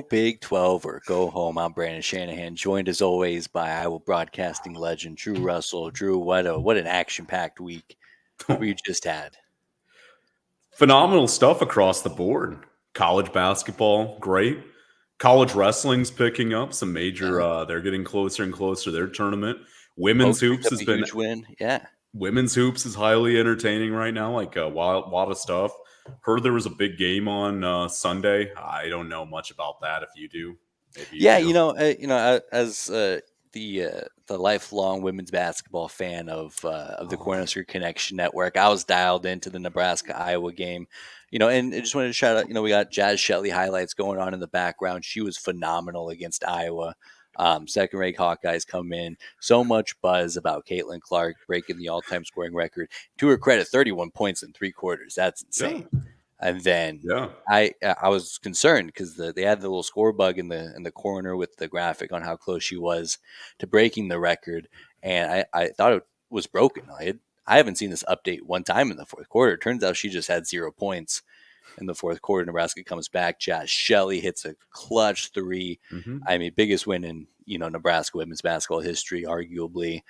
Big 12 or go home. I'm Brandon Shanahan, joined as always by Iowa broadcasting legend Drew Russell. Drew, what an action-packed week we just had. Phenomenal stuff across the board. College basketball, great. College wrestling's picking up some major. They're getting closer and closer to their tournament. Women's Pokes picked hoops up has a been huge win. Yeah. women's hoops is highly entertaining right now. Like a lot of stuff. Heard there was a big game on Sunday. I don't know much about that. If you do, maybe you Yeah, do. as the lifelong women's basketball fan of the Cornhusker Connection Network, I was dialed into the Nebraska Iowa game. And I just wanted to shout out. We got Jazz Shetley highlights going on in the background. She was phenomenal against Iowa. Second-rate Hawkeyes come in. So much buzz about Caitlin Clark breaking the all-time scoring record. To her credit, 31 points in 3 quarters. That's insane. Yeah, And then yeah. I was concerned because they had the little score bug in the corner with the graphic on how close she was to breaking the record, and I thought it was broken. I haven't seen this update one time in the fourth quarter. It turns out she just had 0 points in the fourth quarter. Nebraska comes back. Josh Shelley hits a clutch 3. Mm-hmm. I mean, biggest win in Nebraska women's basketball history, arguably.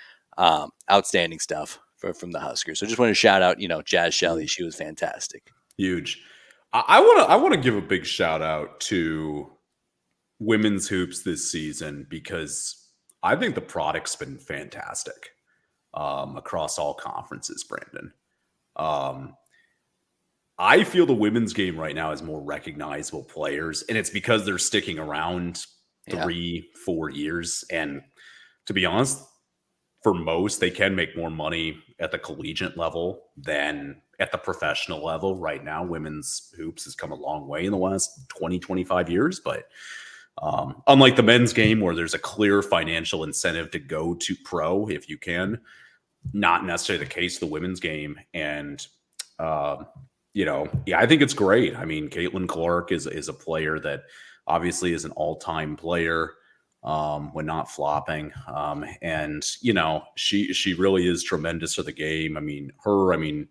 Outstanding stuff from the Huskers. So just want to shout out Jazz Shelley. She was fantastic. Huge. I want to give a big shout out to women's hoops this season because I think the product's been fantastic across all conferences, Brandon. I feel the women's game right now is more recognizable players, and it's because they're sticking around 3-4 years. And to be honest, for most, they can make more money at the collegiate level than at the professional level. Right now, women's hoops has come a long way in the last 20, 25 years. But unlike the men's game where there's a clear financial incentive to go to pro if you can, not necessarily the case of the women's game. And, I think it's great. I mean, Caitlin Clark is a player that obviously is an all-time player. When not flopping. And, she really is tremendous for the game. I mean, LSU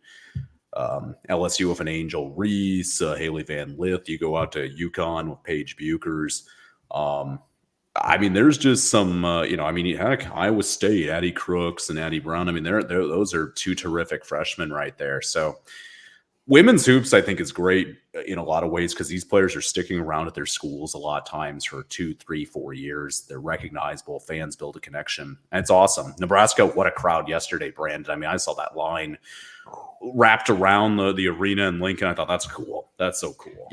with an Angel Reese, Haley Van Lith, you go out to UConn with Paige Buchers. There's just some, heck, Iowa State, Addie Crooks and Addie Brown. I mean, those are 2 terrific freshmen right there. So women's hoops, I think, is great in a lot of ways because these players are sticking around at their schools a lot of times for 2, 3, 4 years. They're recognizable. Fans build a connection. And it's awesome. Nebraska, what a crowd yesterday, Brandon. I mean, I saw that line wrapped around the arena in Lincoln. I thought, that's cool. That's so cool.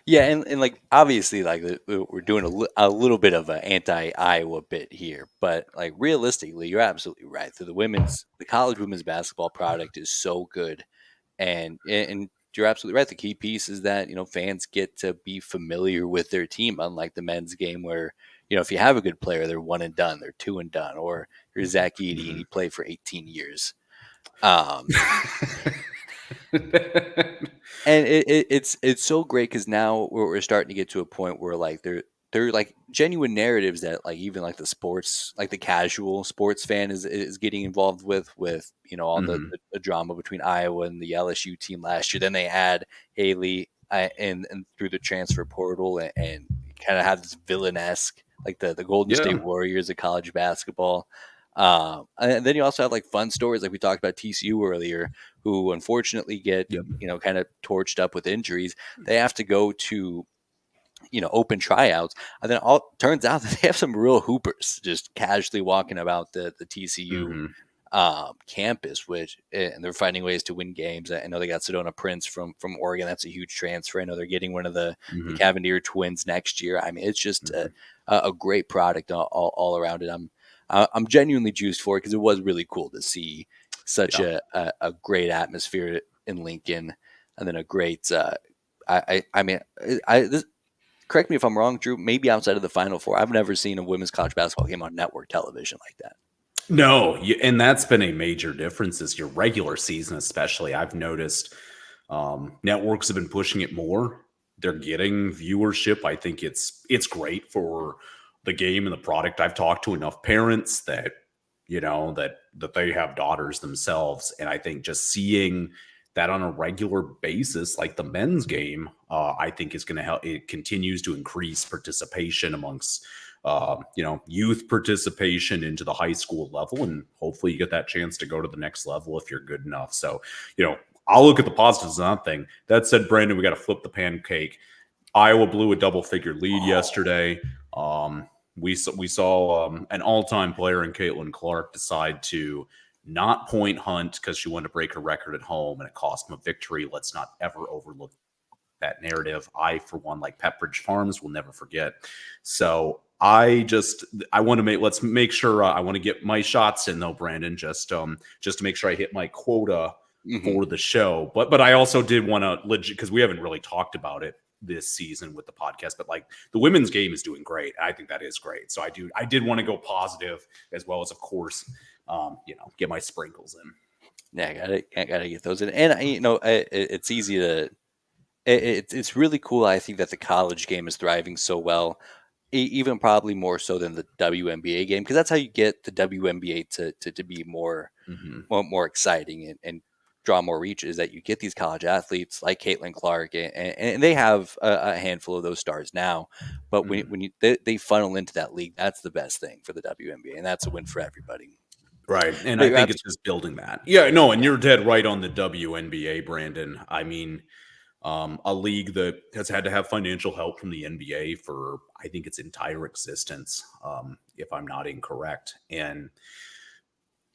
Yeah, and like obviously, like we're doing a little bit of an anti-Iowa bit here, but like realistically, you're absolutely right. So the college women's basketball product is so good. And you're absolutely right. The key piece is that, fans get to be familiar with their team, unlike the men's game where, if you have a good player, they're 1 and done, they're 2 and done, or you're Zach Edey and he played for 18 years. And it's so great because now we're starting to get to a point where like they're like genuine narratives that like even like the sports, like the casual sports fan is getting involved with all the drama between Iowa and the LSU team last year. Then they add Haley and through the transfer portal and kind of have this villain-esque like the Golden State Warriors of college basketball. And then you also have like fun stories like we talked about TCU earlier, who unfortunately get kind of torched up with injuries. They have to go to open tryouts, and then turns out that they have some real hoopers just casually walking about the TCU campus, and they're finding ways to win games. I know they got Sedona Prince from Oregon. That's a huge transfer. I know they're getting one of the Cavendier twins next year. I mean, it's just a great product all around it. I'm genuinely juiced for it because it was really cool to see such a great atmosphere in Lincoln, and then a great. Correct me if I'm wrong, Drew. Maybe outside of the Final Four, I've never seen a women's college basketball game on network television like that. No, and that's been a major difference this year, regular season especially. I've noticed networks have been pushing it more. They're getting viewership. I think it's great for the game and the product. I've talked to enough parents that that they have daughters themselves, and I think just seeing that on a regular basis, like the men's game, I think is going to help. It continues to increase participation amongst, youth participation into the high school level. And hopefully you get that chance to go to the next level if you're good enough. So, I'll look at the positives of that thing. That said, Brandon, we got to flip the pancake. Iowa blew a double-figure lead yesterday. We saw an all-time player in Caitlin Clark decide to not point Hunt because she wanted to break her record at home, and it cost him a victory. Let's not ever overlook that narrative. I, for one, like Pepperidge Farms, will never forget. So let's make sure I want to get my shots in though, Brandon, just to make sure I hit my quota for the show. But I also did want to legit, because we haven't really talked about it this season with the podcast, but like the women's game is doing great. I think that is great. So I did want to go positive as well as, of course, get my sprinkles in. Yeah, I gotta get those in. And it's easy to. It's really cool. I think that the college game is thriving so well, even probably more so than the WNBA game, because that's how you get the WNBA to be more exciting and draw more reach. Is that you get these college athletes like Caitlin Clark, and they have a handful of those stars now. But when they funnel into that league, that's the best thing for the WNBA, and that's a win for everybody. Right. And But I think it's just building that. Yeah, no, and you're dead right on the WNBA, Brandon. I mean, a league that has had to have financial help from the NBA for, I think, its entire existence, if I'm not incorrect. And,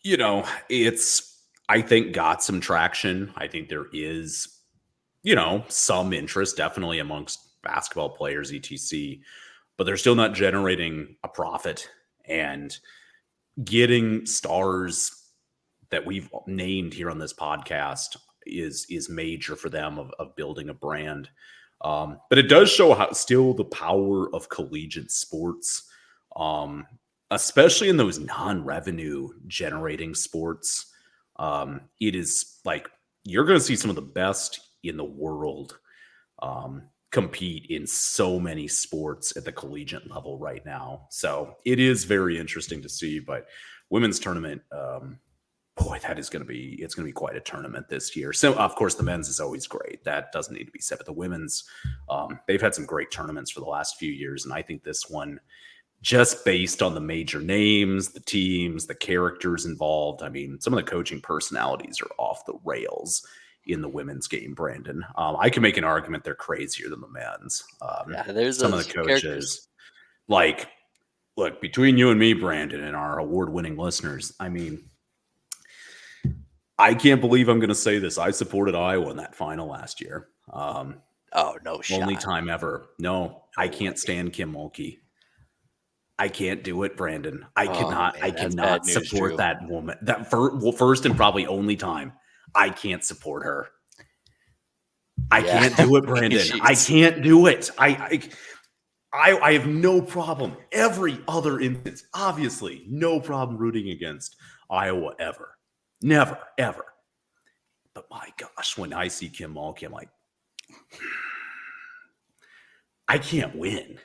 it's, I think, got some traction. I think there is, some interest definitely amongst basketball players, etc. But they're still not generating a profit. And getting stars that we've named here on this podcast is major for them of building a brand. But it does show how still the power of collegiate sports, especially in those non-revenue generating sports. It is like you're going to see some of the best in the world compete in so many sports at the collegiate level right now. So it is very interesting to see. But women's tournament, boy, it's going to be quite a tournament this year. So of course the men's is always great. That doesn't need to be said. But the women's, they've had some great tournaments for the last few years, and I think this one, just based on the major names, the teams, the characters involved, I mean, some of the coaching personalities are off the rails in the women's game, Brandon. I can make an argument they're crazier than the men's. There's some of the coaches, like, look, between you and me, Brandon, and our award-winning listeners, I mean, I can't believe I'm going to say this. I supported Iowa in that final last year. Oh, no shot. Only time ever. No, I can't stand Kim Mulkey. I can't do it, Brandon. I cannot support that woman. First and probably only time. I can't support her. I can't do it, Brandon. I can't do it. I have no problem. Every other instance, obviously, no problem rooting against Iowa ever. Never, ever. But my gosh, when I see Kim Mulkey, I'm like, I can't win.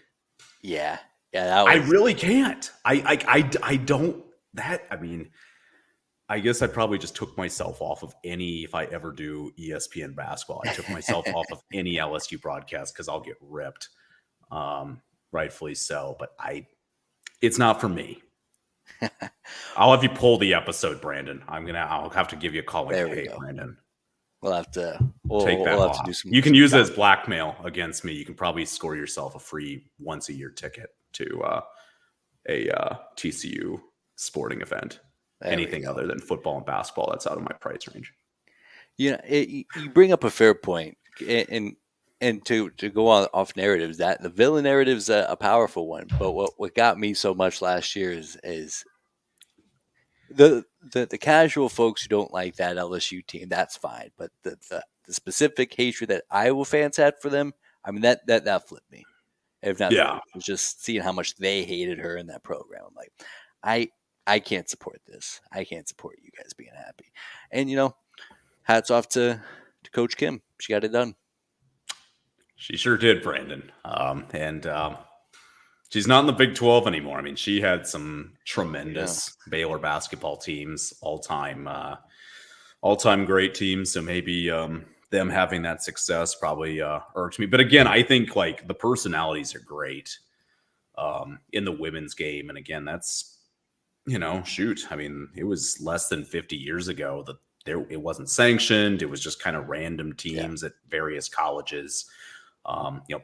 Yeah. I really can't. I don't. I mean, I guess I probably just took myself off of any, if I ever do ESPN basketball, I took myself off of any LSU broadcast because I'll get ripped. Rightfully so. But it's not for me. I'll have you pull the episode, Brandon. I'll have to give you a call. Like, hey, Brandon. We'll have to take that off. You can use it as blackmail against me. You can probably score yourself a free once-a-year ticket to a TCU sporting event. Anything other than football and basketball, that's out of my price range. You bring up a fair point, and to go off narratives, that the villain narrative is a powerful one. But what got me so much last year is the casual folks who don't like that LSU team. That's fine, but the specific hatred that Iowa fans had for them, I mean that flipped me. If not, it was just seeing how much they hated her in that program. I'm like, I can't support this. I can't support you guys being happy. And hats off to Coach Kim. She got it done. She sure did, Brandon. And she's not in the Big 12 anymore. I mean, she had some tremendous Baylor basketball teams all time all-time great team. So maybe them having that success probably irks me. But again, I think like the personalities are great in the women's game. And again, that's, shoot. I mean, it was less than 50 years ago that it wasn't sanctioned. It was just kind of random Yeah. teams at various colleges.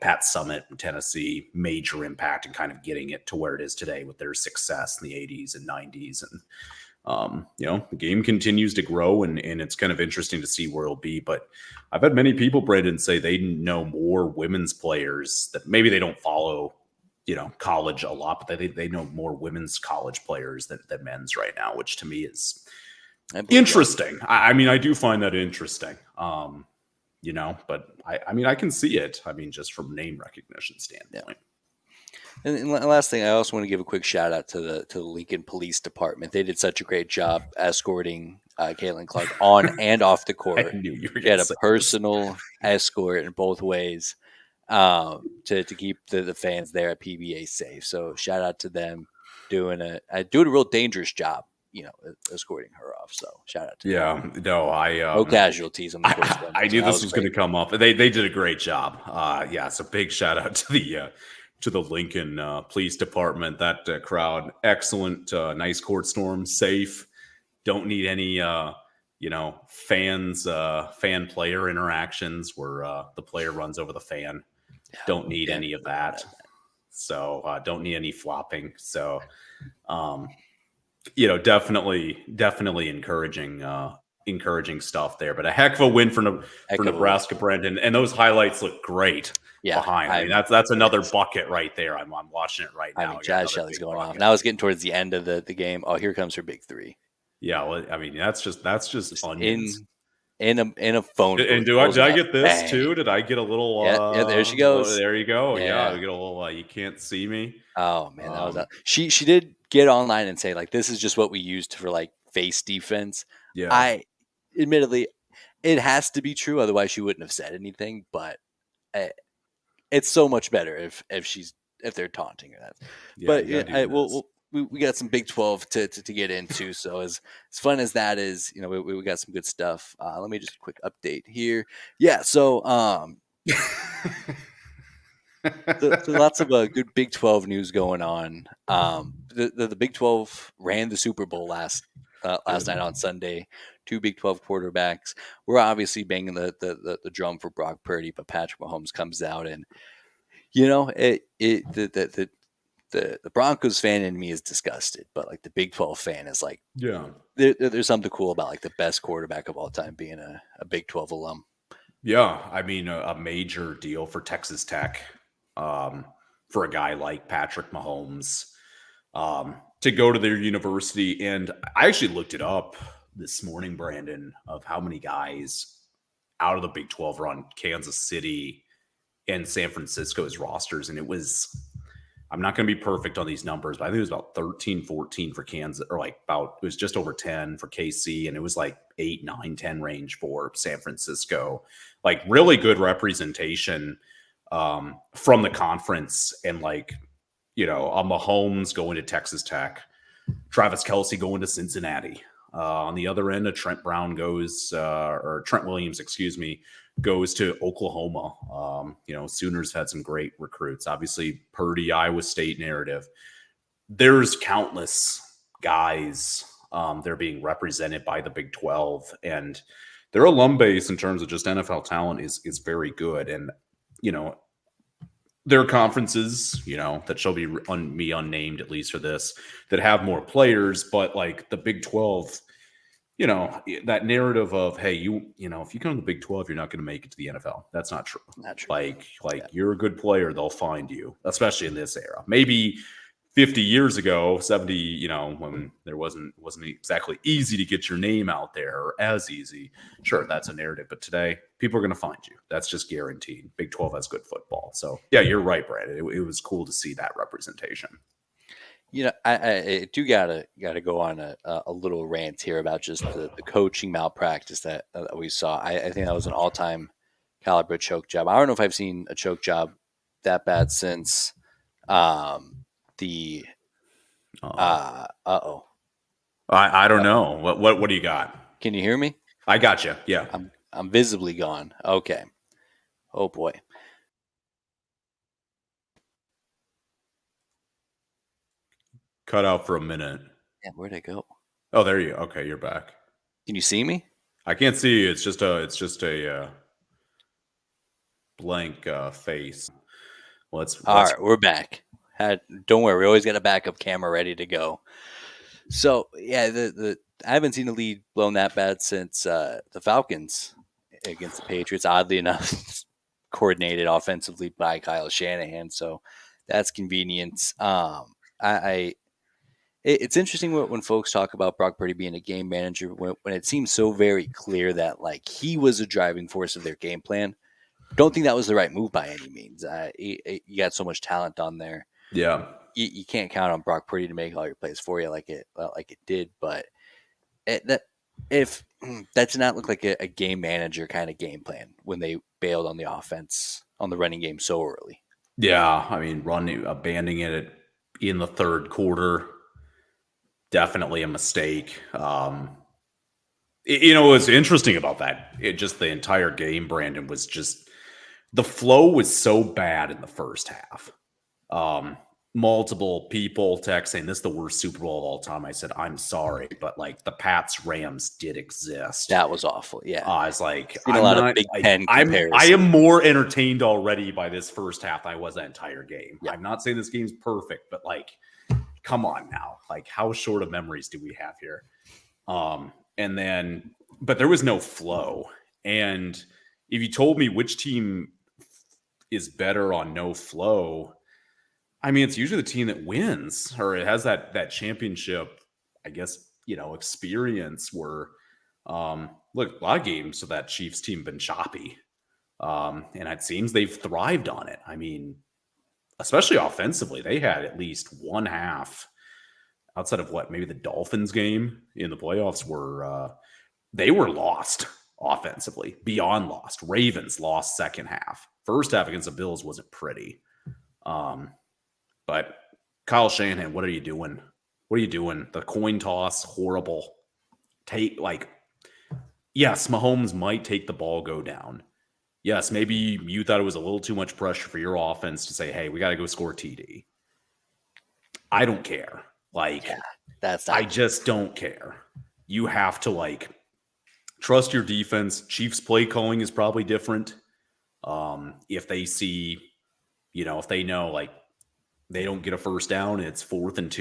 Pat Summit in Tennessee, major impact in kind of getting it to where it is today with their success in the 80s and 90s. And the game continues to grow, and it's kind of interesting to see where it'll be. But I've had many people, Brandon, say they know more women's players that maybe they don't follow, college a lot, but they know more women's college players than men's right now, which to me is I believe that. interesting. I mean, I do find that interesting. But I mean, I can see it. I mean, just from name recognition Yeah. standpoint. And last thing, I also want to give a quick shout out to the Lincoln Police Department. They did such a great job escorting Caitlin Clark on and off the I court. knew you were She going had to a say this. personal escort in both ways to keep the fans there at PBA safe. So shout out to them doing a real dangerous job, escorting her off. So shout out to them. Yeah, no, No casualties on the court. I So knew that this was was going great. to come up. They did a great job. Yeah, so big shout out to the Lincoln Police Department. That crowd, excellent, nice court storm, safe. Don't need any fan player interactions where the player runs over the fan. Yeah, Don't need can't any of that. So don't need any flopping. So um, definitely encouraging stuff there. But a heck of a win for heck of a win. Nebraska, Brendan, and those highlights look great Yeah, behind. I mean, that's it another is. bucket right there. I'm watching it right I now. mean, We got Jazz another Shelley's big going off. bucket. Now it's getting towards the end of the game. Oh, here comes her big three. Yeah, well, I mean, that's just Just onions. in a phone And booth, do I pulls did it I up, get this bang. too? Did I get a little Yeah, there she goes. there you go. Yeah, I Yeah. get a little you can't see me. Oh man, that was Um she did get online and say like this is just what we used for like face defense. yeah. I admittedly it has to be true, otherwise she wouldn't have said anything. But uh, it's so much better if they're taunting her. That. Yeah, But you got yeah, to do this. we got some Big 12 to get into. So as fun as that is, we got some good stuff. Let me just quick update here. Yeah, so so lots of good Big 12 news going on. The Big 12 ran the Super Bowl last Good. night on Sunday. Two Big 12 quarterbacks. We're obviously banging the drum for Brock Purdy, but Patrick Mahomes comes out and the Broncos fan in me is disgusted, but like the Big 12 fan is like Yeah. there's something cool about like the best quarterback of all time being a Big 12 alum. Yeah, I mean a major deal for Texas Tech, for a guy like Patrick Mahomes, to go to their university. And I actually looked it up this morning, Brandon, of how many guys out of the Big 12 are on Kansas City and San Francisco's rosters, and it was. I'm not going to be perfect on these numbers, but I think it was about 13, 14 for Kansas, or like it was just over 10 for KC, and it was like 8, 9, 10 range for San Francisco. Like really good representation from the conference. And like, Mahomes going to Texas Tech, Travis Kelsey going to Cincinnati. On the other end, Trent Williams, excuse me, goes to Oklahoma. Sooners had some great recruits. Obviously, Purdy, Iowa State narrative. There's countless guys they're being represented by the Big 12, and their alum base in terms of just NFL talent is very good. And there are conferences, that shall be unnamed at least for this, that have more players, but like the Big 12, that narrative of, hey, if you come to the Big 12, you're not going to make it to the NFL. That's not true. Not true. Like Yeah. you're a good player, they'll find you, especially in this era. Maybe 50 years ago, 70, when there wasn't exactly easy to get your name out there, or as easy. Sure, that's a narrative, but today people are going to find you. That's just guaranteed. Big 12 has good football. So yeah, you're right, Brad. It was cool to see that representation. I do gotta go on a little rant here about just the coaching malpractice that we saw. I think that was an all time caliber choke job. I don't know if I've seen a choke job that bad since the Uh-oh. oh. I don't know. What do you got? Can you hear me? I gotcha. Yeah. I'm visibly gone. Okay. Oh boy. Cut out for a minute. Yeah, where'd I go? Oh, there you. Okay, you're back. Can you see me? I can't see you. It's just a blank face. All Let's right, we're back. Don't worry, we always got a backup camera ready to go. So yeah, the I haven't seen the lead blown that bad since the Falcons against the Patriots. Oddly enough, coordinated offensively by Kyle Shanahan, so that's convenient. It's interesting when folks talk about Brock Purdy being a game manager when it seems so very clear that like he was a driving force of their game plan. Don't think that was the right move by any means. You got so much talent on there. yeah. You can't count on Brock Purdy to make all your plays for you like it did. But that if that did not look like a game manager kind of game plan when they bailed on the offense on the running game so early. Yeah, I mean, abandoning it in the third quarter, definitely a mistake. What's interesting about that, just the entire game, Brandon, was just the flow was so bad in the first half. Um, Multiple people text saying this is the worst Super Bowl of all time. I said, I'm sorry, but like the Pats Rams did exist. That was awful. Yeah, I was like, seen a lot of Big Ten I am comparisons. more entertained already by this first half than I was that entire game. Yeah, I'm not saying this game's perfect, but like, come on now. Like, how short of memories do we have here? And then, but there was no flow. And if you told me which team is better on no flow, I mean, it's usually the team that wins or it has that championship, I guess, experience where look, a lot of games of that Chiefs team been choppy. And it seems they've thrived on it. I mean, especially offensively, they had at least one half outside of maybe the Dolphins game in the playoffs were they were lost offensively, beyond lost. Ravens lost second half. First half against the Bills wasn't pretty. But Kyle Shanahan, what are you doing? What are you doing? The coin toss, horrible. Yes, Mahomes might take the ball, go down. Yes, maybe you thought it was a little too much pressure for your offense to say, hey, we got to go score TD. I don't care. yeah, that's I not. just don't care. You have to trust your defense. Chiefs play calling is probably different. If they see, if they know they don't get a first down, it's 4th and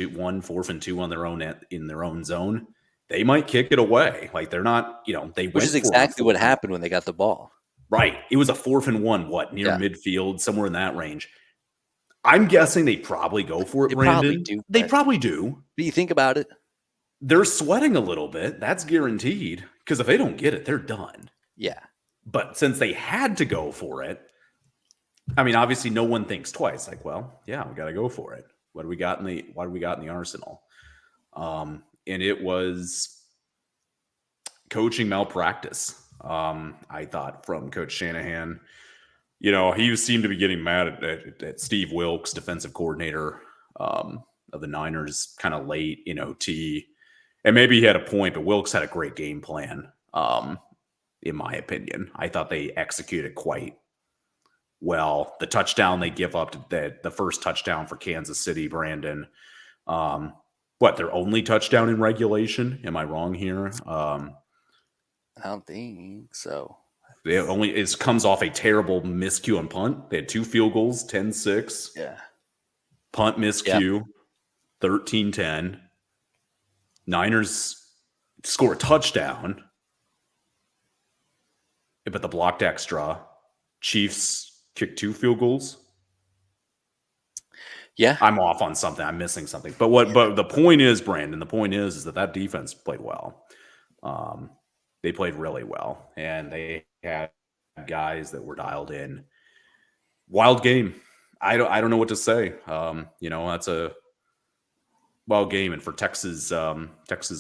2 on their own in their own zone. They might kick it away. Like they're not, they Which went is for it on exactly what 4th and happened when they got the ball. right. It was a 4th and 1, near Yeah, midfield, somewhere in that range. I'm guessing they probably go for it, they probably Brandon. do. They probably do. But you think about it. They're sweating a little bit. That's guaranteed. Because if they don't get it, they're done. Yeah, But since they had to go for it, I mean, obviously, no one thinks twice. Like, well, yeah, we got to go for it. What do we got in the arsenal? And it was coaching malpractice. I thought from Coach Shanahan. He seemed to be getting mad at Steve Wilkes, defensive coordinator of the Niners, kind of late in OT. And maybe he had a point, but Wilkes had a great game plan, in my opinion. I thought they executed quite well. The touchdown they give up, the first touchdown for Kansas City, Brandon. Their only touchdown in regulation? Am I wrong here? I don't think so. It comes off a terrible miscue on punt. They had 2 field goals, 10-6. Yeah. Punt Yep. miscue, 13-10. Niners score a touchdown, but the blocked extra. Chiefs kick 2 field goals. Yeah. I'm off on something. I'm missing something. But the point is, Brandon, the point is that defense played well. They played really well, and they had guys that were dialed in. Wild game. I don't know what to say. That's a wild game, and for Texas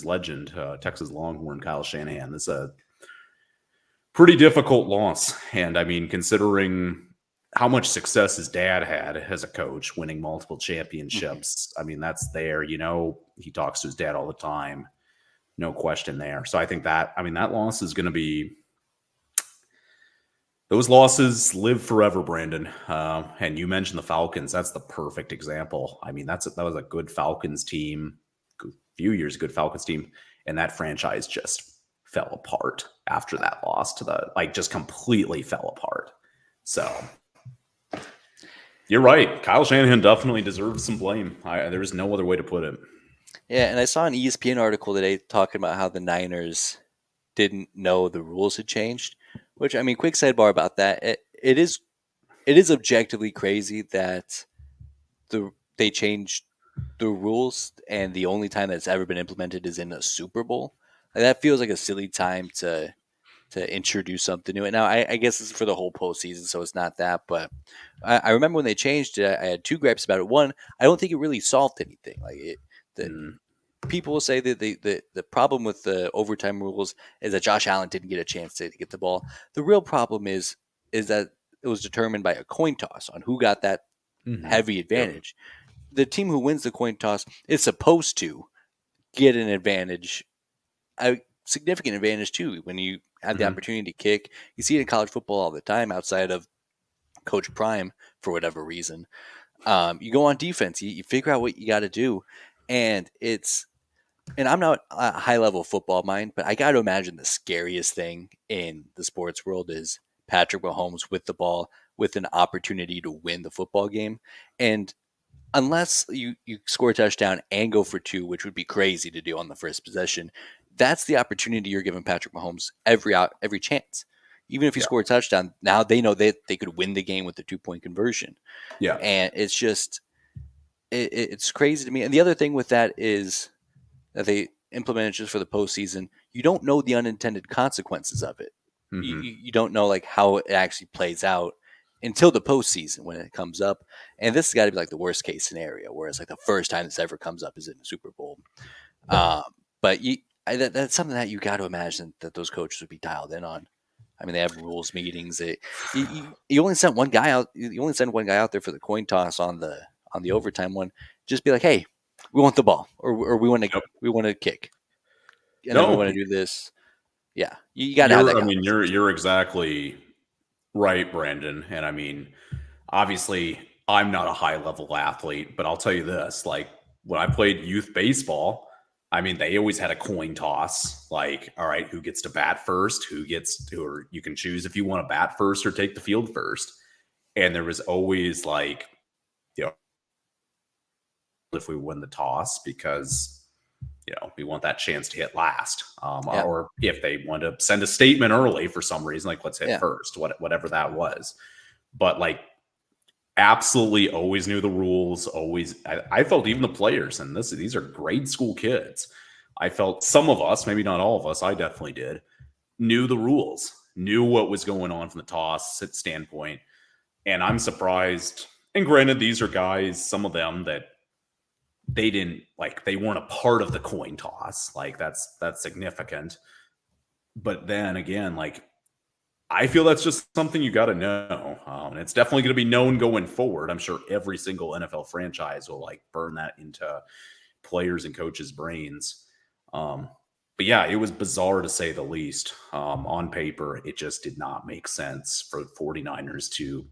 legend, Texas Longhorn Kyle Shanahan, this is a pretty difficult loss. And I mean, considering how much success his dad had as a coach, winning multiple championships, I mean, that's there. He talks to his dad all the time. No question there. So I think that, I mean, that loss is going to be, those losses live forever, Brandon. And you mentioned the Falcons. That's the perfect example. I mean, that was a good Falcons team, a few years good Falcons team, and that franchise just fell apart after that loss to the, like, just completely fell apart. So you're right. Kyle Shanahan definitely deserves some blame. There's no other way to put it. Yeah, and I saw an ESPN article today talking about how the Niners didn't know the rules had changed. Which, I mean, quick sidebar about that. It is objectively crazy that they changed the rules, and the only time that's ever been implemented is in a Super Bowl. Like, that feels like a silly time to introduce something new. And now I guess it's for the whole postseason, so it's not that. But I remember when they changed it, I had two gripes about it. One, I don't think it really solved anything. The Mm, people will say that the problem with the overtime rules is that Josh Allen didn't get a chance to get the ball. The real problem is that it was determined by a coin toss on who got that mm-hmm. heavy Yep. advantage. The team who wins the coin toss is supposed to get an advantage, a significant advantage too, when you have the Mm-hmm. opportunity to kick. You see it in college football all the time outside of Coach Prime for whatever reason. You go on defense, you figure out what you got to do, and I'm not a high level football mind, but I got to imagine the scariest thing in the sports world is Patrick Mahomes with the ball with an opportunity to win the football game. And unless you score a touchdown and go for two, which would be crazy to do on the first possession, that's the opportunity you're giving Patrick Mahomes every chance. Even if you Yeah. score a touchdown, now they know they could win the game with the 2 point conversion, Yeah. and it's just it's crazy to me. And the other thing with that is that they implemented just for the postseason. You don't know the unintended consequences of it. Mm-hmm. You don't know like how it actually plays out until the postseason when it comes up. And this has got to be like the worst case scenario, whereas like the first time this ever comes up is in the Super Bowl. Um, but that's something that you got to imagine that those coaches would be dialed in on. I mean, they have rules meetings. You only sent one guy out. You only send one guy out there for the coin toss on the overtime one. Just be like, hey, we want the ball, or Yep. we want to kick, and then we No, want to do this. Yeah, you got to have that conversation. you're exactly right, Brandon. And I mean, obviously, I'm not a high level athlete, but I'll tell you this: like when I played youth baseball, I mean, they always had a coin toss. Like, all right, who gets to bat first? Or you can choose if you want to bat first or take the field first. And there was always like, you know, if we win the toss because we want that chance to hit last. Yeah, Or if they want to send a statement early for some reason, like let's hit yeah, first, whatever that was. But like absolutely always knew the rules. Always, I felt even the players, and these are grade school kids. I felt some of us, maybe not all of us, I definitely did, knew the rules, knew what was going on from the toss standpoint. And I'm surprised. And granted, these are guys, some of them that they weren't a part of the coin toss. Like that's significant. But then again, like I feel that's just something you got to know. And it's definitely going to be known going forward. I'm sure every single NFL franchise will like burn that into players and coaches' brains. Um, but yeah, it was bizarre to say the least. On paper, it just did not make sense for the 49ers to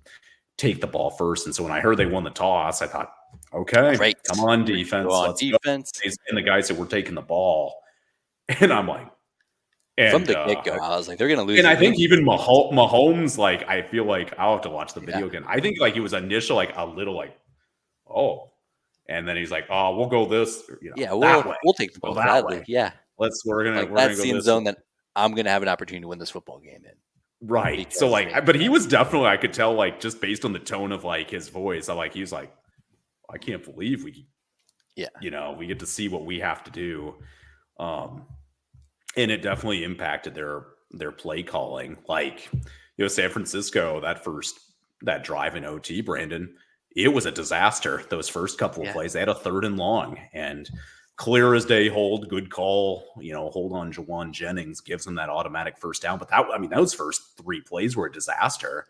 take the ball first. And so when I heard they won the toss, I thought, okay, great. come on, We're gonna go defense, on let's go. defense And the guys that were taking the ball. And I'm like, from and the get go. I was like, they're gonna lose and the I think game. even Mahomes, like, I feel like I'll have to watch the Yeah, video again. I think like it was initial, like a little like, oh, and then he's like, oh, we'll go this, yeah. that way, We'll take the go ball that gladly. way. Yeah, like We're gonna that's go the end this way. zone that I'm gonna have an opportunity to win this football game in Right. So because like, but he was definitely, I could tell, like, just based on the tone of like his voice, he was like, I can't believe yeah, we get to see what we have to do. Um, and it definitely impacted their play calling. Like, San Francisco, that drive in OT, Brandon, it was a disaster. Those first couple of yeah, plays, they had a 3rd and long, and clear as day hold, good call. Hold on, Jawan Jennings gives them that automatic first down. But those first 3 plays were a disaster.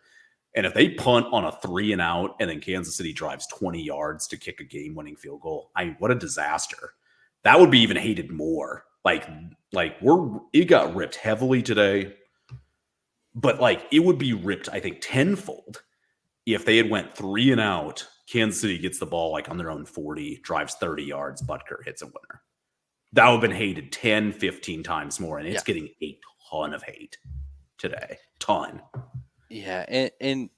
And if they punt on a 3 and out, and then Kansas City drives 20 yards to kick a game-winning field goal, what a disaster! That would be even hated more. Like, it got ripped heavily today, but like it would be ripped, I think, tenfold if they had went 3 and out. Kansas City gets the ball like on their own 40, drives 30 yards, Butker hits a winner. That would have been hated 10, 15 times more, and it's Yeah. getting a ton of hate today. Ton. Yeah, and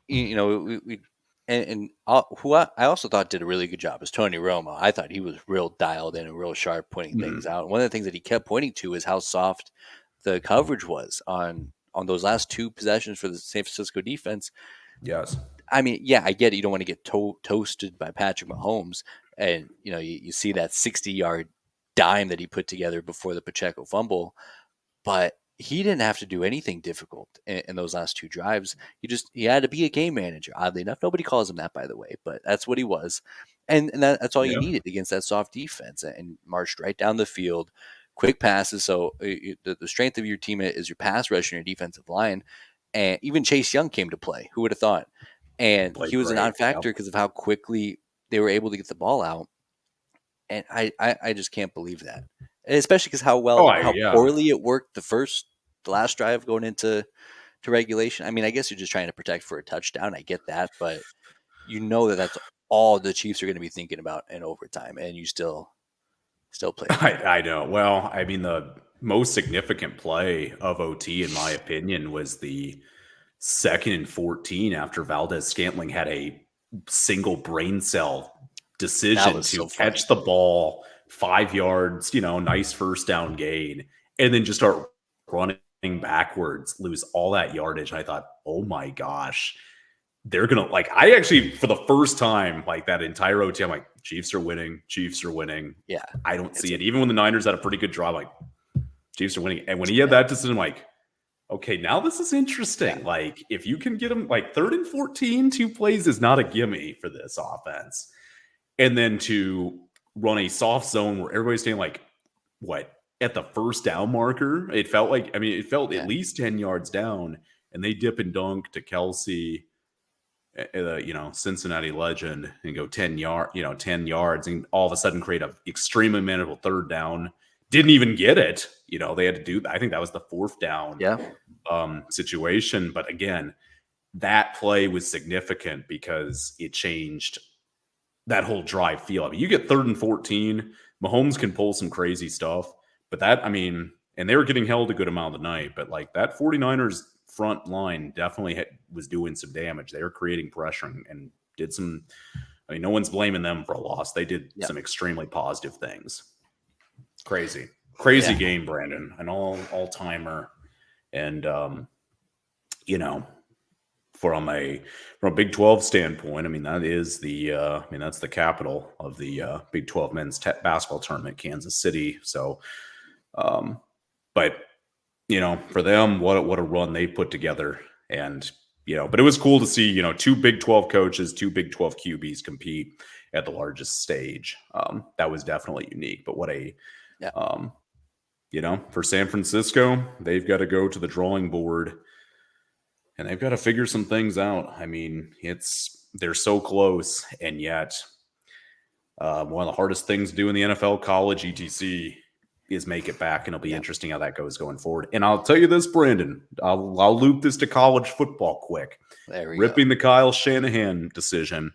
you know we and who I also thought did a really good job is Tony Romo. I thought he was real dialed in and real sharp pointing things Mhm. out. One of the things that he kept pointing to is how soft the coverage was on those last two possessions for the San Francisco defense. Yes. I mean, yeah, I get it. You don't want to get toasted by Patrick Mahomes, and you see that 60-yard dime that he put together before the Pacheco fumble, but he didn't have to do anything difficult in those last two drives. He had to be a game manager. Oddly enough, nobody calls him that, by the way, but that's what he was, and that's all you Yeah. needed against that soft defense, and marched right down the field, quick passes. So the strength of your team is your pass rush and your defensive line, and even Chase Young came to play. Who would have thought? And Played he was a great. non-factor Yep. because of how quickly they were able to get the ball out, and I just can't believe that, and especially because Oh, how yeah. poorly it worked the last drive going into regulation. I mean, I guess you're just trying to protect for a touchdown. I get that, but that's all the Chiefs are going to be thinking about in overtime, and you still play the game. I know. Well, I mean, the most significant play of OT, in my opinion, was the 2nd and 14 after Valdez Scantling had a single brain cell That decision was to so funny. catch the ball 5 yards, nice first down gain, and then just start running backwards, lose all that yardage. I thought, oh my gosh, they're gonna like. I actually, for the first time, like that entire OT, I'm like, Chiefs are winning. Chiefs are winning. Yeah, I don't it's see it. Even when the Niners had a pretty good draw, like Chiefs are winning. And when he had yeah, that decision, I'm like, okay, now this is yeah, interesting. Like, if you can get them like 3rd and 14, 2 plays is not a gimme for this offense. And then to run a soft zone where everybody's staying like, what, at the first down marker? It felt like, I mean, it felt at yeah, least 10 yards down, and they dip and dunk to Kelsey, Cincinnati legend, and go 10 yards, and all of a sudden create a extremely manageable third down. Didn't even get it. They had to do, I think that was the 4th down yeah, situation. But again, that play was significant because it changed that whole drive feel. I mean, you get 3rd and 14, Mahomes can pull some crazy stuff, but that, I mean, and they were getting held a good amount of the night, but like that 49ers front line definitely was doing some damage. They were creating pressure and did some, I mean, no one's blaming them for a loss. They did yeah, some extremely positive things. Crazy yeah, game, Brandon, an all timer. And, you know, from a Big 12 standpoint, I mean that is that's the capital of the Big 12 men's basketball tournament, Kansas City. So, um, but for them, what a run they put together, and but it was cool to see two Big 12 coaches, two Big 12 QBs compete at the largest stage. That was definitely unique. But what a yeah, um, for San Francisco, they've got to go to the drawing board and they've got to figure some things out. I mean, they're so close, and yet one of the hardest things to do in the NFL, college, etc., is make it back, and it'll be yeah. interesting how that goes going forward. And I'll tell you this, Brandon, I'll loop this to college football quick. There we go. Ripping the Kyle Shanahan decision.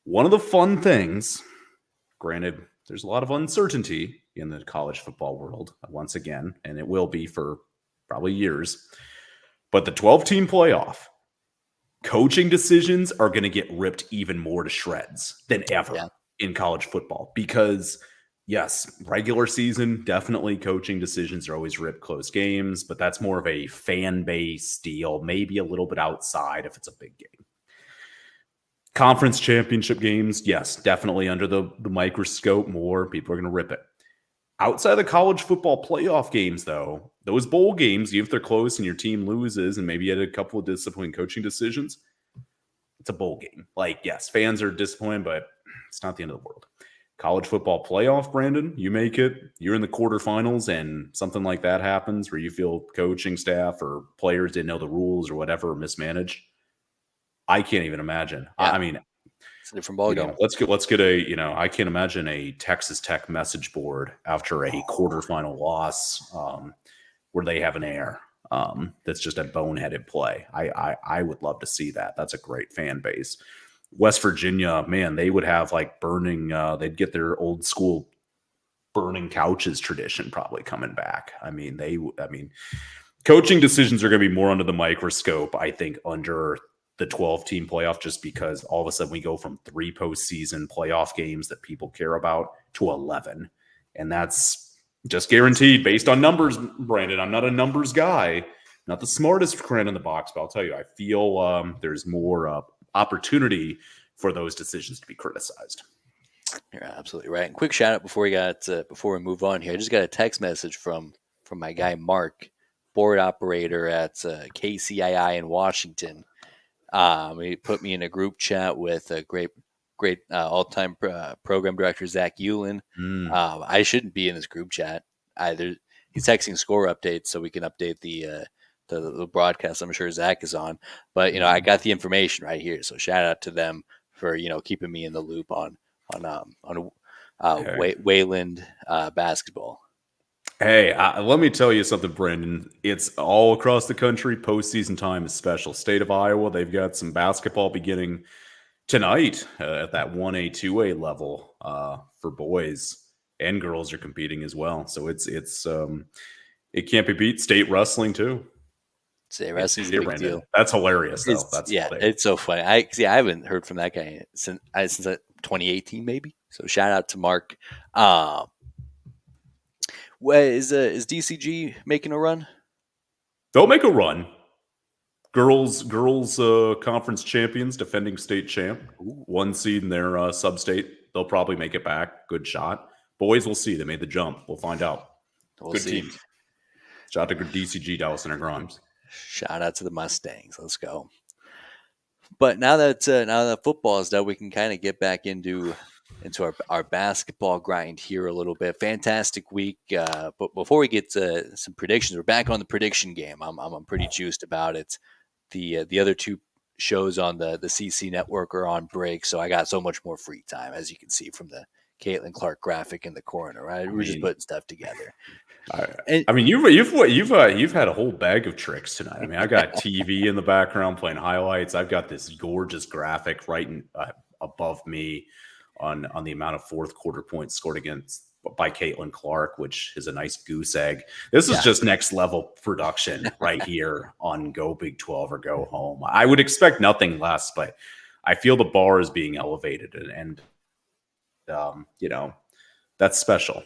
One of the fun things, granted, there's a lot of uncertainty in the college football world once again, and it will be for probably years. But the 12-team playoff, coaching decisions are going to get ripped even more to shreds than Yeah, ever in college football because, yes, regular season, definitely coaching decisions are always ripped close games, but that's more of a fan base deal, maybe a little bit outside if it's a big game. Conference championship games, yes, definitely under the microscope more. People are going to rip it. Outside of the college football playoff games, though, those bowl games, even if they're close and your team loses and maybe you had a couple of disappointing coaching decisions, it's a bowl game. Like, yes, fans are disappointed, but it's not the end of the world. College football playoff, Brandon, you make it, you're in the quarterfinals, and something like that happens where you feel coaching staff or players didn't know the rules or whatever, or mismanaged. I can't even imagine. yeah. I mean, It's a different ball game. Let's get a, I can't imagine a Texas Tech message board after a quarterfinal loss where they have an air. That's just a boneheaded play. I would love to see that. That's a great fan base. West Virginia, man, they would have like burning. They'd get their old school burning couches tradition probably coming back. I mean, coaching decisions are going to be more under the microscope, I think, under the 12-team playoff, just because all of a sudden we go from 3 postseason playoff games that people care about to 11. And that's just guaranteed based on numbers, Brandon. I'm not a numbers guy, not the smartest cran in the box, but I'll tell you, I feel there's more opportunity for those decisions to be criticized. You're absolutely right. And quick shout out before we move on here. I just got a text message from my guy Mark, board operator at KCII in Washington. He put me in a group chat with a great all-time program director Zach Eulen. I shouldn't be in this group chat either. He's texting score updates so we can update the broadcast. I'm sure Zach is on, but I got the information right here. So shout out to them for keeping me in the loop on Wayland basketball. Hey, let me tell you something, Brendan. It's all across the country. Postseason time is special. State of Iowa, they've got some basketball beginning tonight at that 1A, 2A level for boys, and girls are competing as well. So it can't be beat. State wrestling too. State wrestling's a big deal. That's hilarious, though. It's so funny. I haven't heard from that guy since 2018, maybe. So shout out to Mark. Is DCG making a run? They'll make a run. Girls conference champions, defending state champ. Ooh. 1 seed in their sub-state. They'll probably make it back. Good shot. Boys, we'll see. They made the jump. We'll find out. Good teams. Shout out to DCG, Dallas Center Grimes. Shout out to the Mustangs. Let's go. But now that football is done, we can kind of get back into our basketball grind here a little bit. Fantastic week. But before we get to some predictions, we're back on the prediction game. I'm pretty juiced about it. The other 2 shows on the CC network are on break, so I got so much more free time, as you can see from the Caitlin Clark graphic in the corner. Right, we're just putting stuff together. You've had a whole bag of tricks tonight. I mean, I got TV in the background playing highlights. I've got this gorgeous graphic right above me on the amount of fourth quarter points scored by Caitlin Clark, which is a nice goose egg. This is just next level production right here on Go Big 12 or Go Home. I would expect nothing less, but I feel the bar is being elevated, and that's special.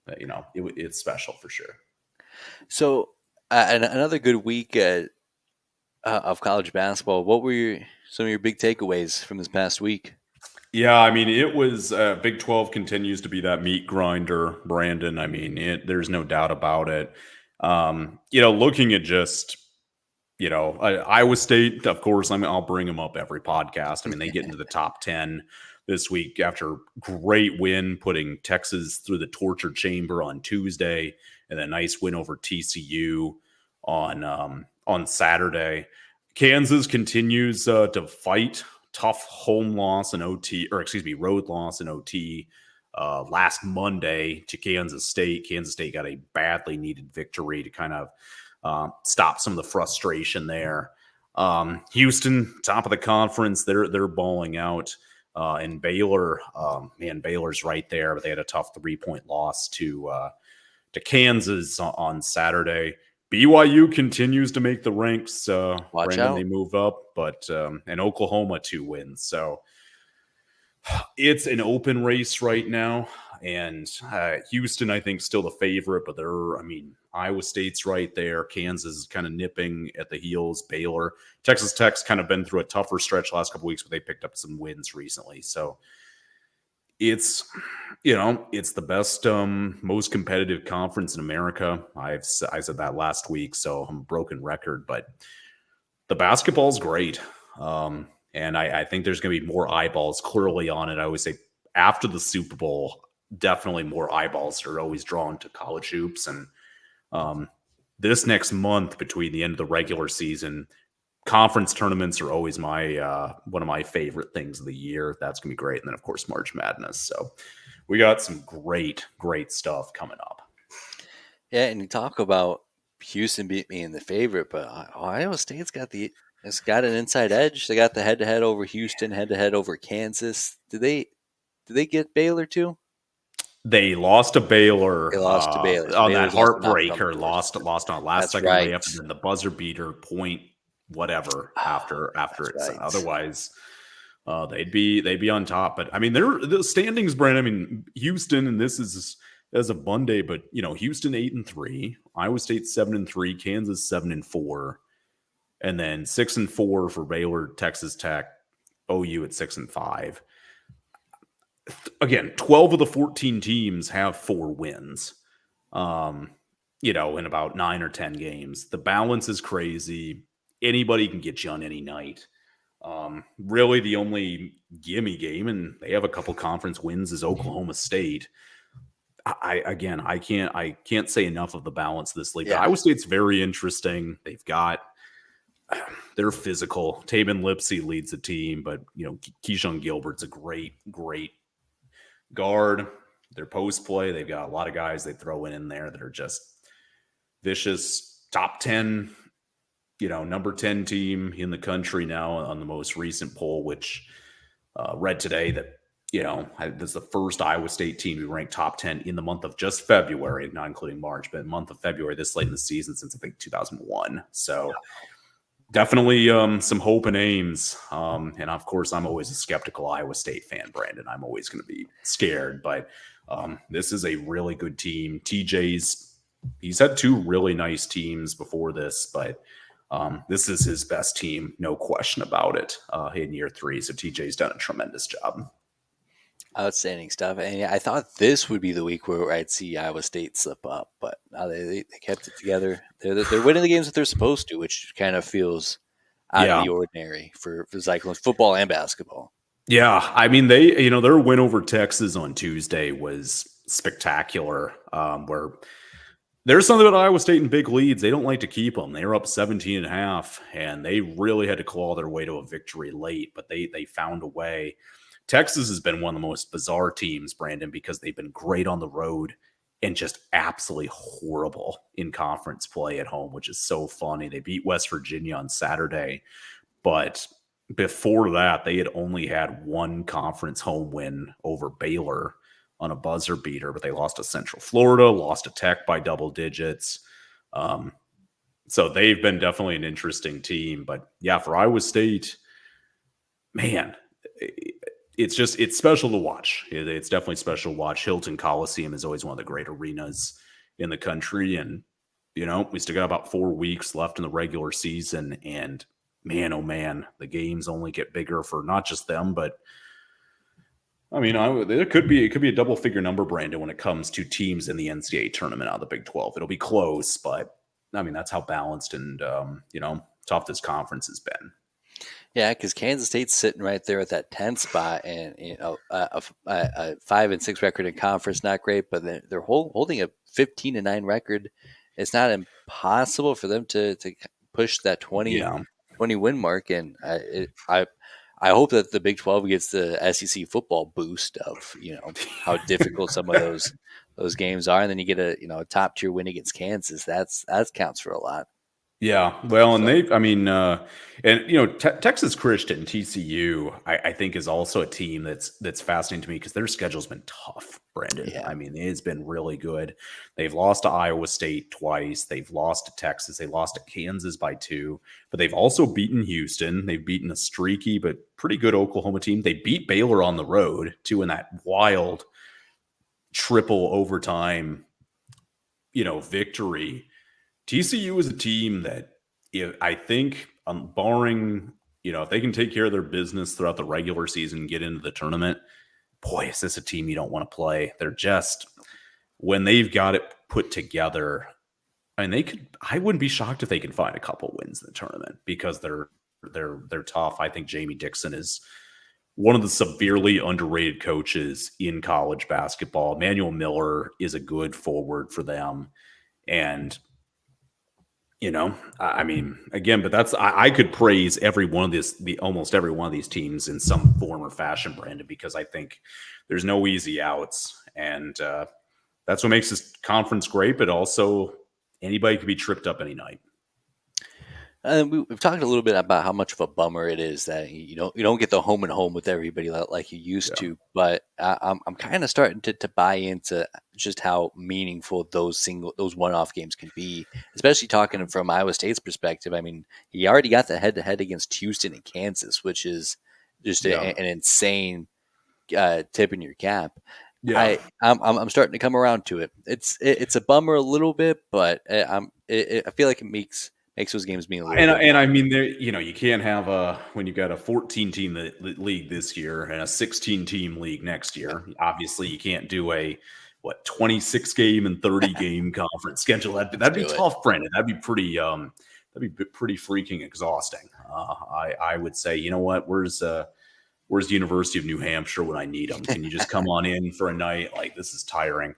It's special for sure. So another good week of college basketball. What were some of your big takeaways from this past week? Yeah, I mean, it was Big 12 continues to be that meat grinder, Brandon. I mean, there's no doubt about it. Looking at just, Iowa State, of course, I'll bring them up every podcast. I mean, they get into the top 10 this week after great win, putting Texas through the torture chamber on Tuesday, and a nice win over TCU on Saturday. Kansas continues to fight. Tough home loss in OT, road loss in OT last Monday to Kansas State. Kansas State got a badly needed victory to kind of stop some of the frustration there. Houston, top of the conference, they're balling out. And Baylor, Baylor's right there, but they had a tough 3-point loss to Kansas on Saturday. BYU continues to make the ranks. Brandon, they move up, but and Oklahoma 2 wins. So it's an open race right now. And Houston, I think, still the favorite, but Iowa State's right there. Kansas is kind of nipping at the heels. Baylor, Texas Tech's kind of been through a tougher stretch last couple weeks, but they picked up some wins recently. So it's the best, most competitive conference in America. I said that last week, so I'm a broken record, but the basketball's great. And I think there's going to be more eyeballs clearly on it. I always say after the Super Bowl, definitely more eyeballs are always drawn to college hoops. And this next month between the end of the regular season, conference tournaments are always my one of my favorite things of the year. That's gonna be great. And then of course March Madness. So we got some great stuff coming up. Yeah, and you talk about Houston being the favorite, but Iowa State's it's got an inside edge. They got the head to head over Houston, head to head over Kansas. Did they get Baylor too? They lost to They Baylor lost to Baylor. So on that Baylor's also knocking on the heartbreaker. door. Lost on a last That's second right. layup, and then the buzzer beater point whatever after That's it's right. otherwise they'd be on top. But I mean, they're the standings, Brent. I mean, Houston, and this is as of Monday, but Houston 8-3, Iowa State 7-3, Kansas 7-4, and then 6-4 for Baylor, Texas Tech, OU at 6-5. Again, 12 of the 14 teams have 4 wins. In about 9 or 10 games. The balance is crazy. Anybody can get you on any night. Really, the only gimme game, and they have a couple conference wins, is Oklahoma State. I can't say enough of the balance of this league. Yeah. Iowa State's very interesting. They're physical. Taven Lipsey leads the team, but Keyshawn Gilbert's a great guard. Their post play, they've got a lot of guys they throw in there that are just vicious. Top 10, number 10 team in the country now on the most recent poll, which read today that this is the first Iowa State team to rank top 10 in the month of just February, not including March, but month of February this late in the season since I think 2001. So definitely some hope and aims. And of course, I'm always a skeptical Iowa State fan, Brandon. I'm always going to be scared, but this is a really good team. He's had 2 really nice teams before this, but this is his best team, no question about it, in year 3. So TJ's done a tremendous job. Outstanding stuff. And I thought this would be the week where I'd see Iowa State slip up, but they kept it together. They're winning the games that they're supposed to, which kind of feels out of Yeah. the ordinary for Cyclones football and basketball. Yeah. I mean, their win over Texas on Tuesday was spectacular, where there's something about Iowa State in big leads. They don't like to keep them. They were up 17.5, and they really had to claw their way to a victory late, but they found a way. Texas has been one of the most bizarre teams, Brandon, because they've been great on the road and just absolutely horrible in conference play at home, which is so funny. They beat West Virginia on Saturday, but before that, they had only had 1 conference home win over Baylor on a buzzer beater, but they lost to Central Florida, lost to Tech by double digits. So they've been definitely an interesting team. But yeah, for Iowa State, man, it's special to watch. It's definitely special to watch. Hilton Coliseum is always one of the great arenas in the country. And, we still got about 4 weeks left in the regular season. And man, oh man, the games only get bigger for not just them, but I mean, it could be a double figure number, Brandon, when it comes to teams in the NCAA tournament out of the Big 12. It'll be close, but I mean, that's how balanced and, tough this conference has been. Yeah, because Kansas State's sitting right there at that 10th spot, and a 5-6 record in conference, not great, but they're holding a 15-9 record. It's not impossible for them to push that 20 win mark, and I hope that the Big 12 gets the SEC football boost of how difficult some of those games are, and then you get a top tier win against Kansas. That counts for a lot. Yeah, well, and So, Texas Christian TCU, I think is also a team that's fascinating to me because their schedule's been tough, Brandon. yeah. I mean, it's been really good. They've lost to Iowa State twice. They've lost to Texas. They lost to Kansas by 2, but they've also beaten Houston. They've beaten a streaky but pretty good Oklahoma team. They beat Baylor on the road too in that wild triple overtime, victory. TCU is a team that I think, barring, if they can take care of their business throughout the regular season, get into the tournament, boy, is this a team you don't want to play. They're just, when they've got it put together, I mean, I wouldn't be shocked if they can find a couple wins in the tournament because they're tough. I think Jamie Dixon is one of the severely underrated coaches in college basketball. Emmanuel Miller is a good forward for them. And I mean, again, but I could praise every one of almost every one of these teams in some form or fashion, Brandon, because I think there's no easy outs, and that's what makes this conference great. But also, anybody could be tripped up any night. We've talked a little bit about how much of a bummer it is that you don't get the home and home with everybody like you used Yeah, to. But I'm kind of starting to buy into just how meaningful those one off games can be, especially talking from Iowa State's perspective. I mean, he already got the head to head against Houston and Kansas, which is just yeah, an insane tip in your cap. yeah. I'm starting to come around to it. It's a bummer a little bit, but I feel like it makes those games mean a little bit And more. I mean, there you can't have a when you got a 14 team league this year and a 16 team league next Yeah, year. Obviously, you can't do a 26 game and 30 game conference schedule. let's That'd be do it. tough, Brandon. That'd be pretty freaking exhausting. I would say, you know what? Where's the University of New Hampshire when I need them? Can you just come on in for a night? Like, this is tiring.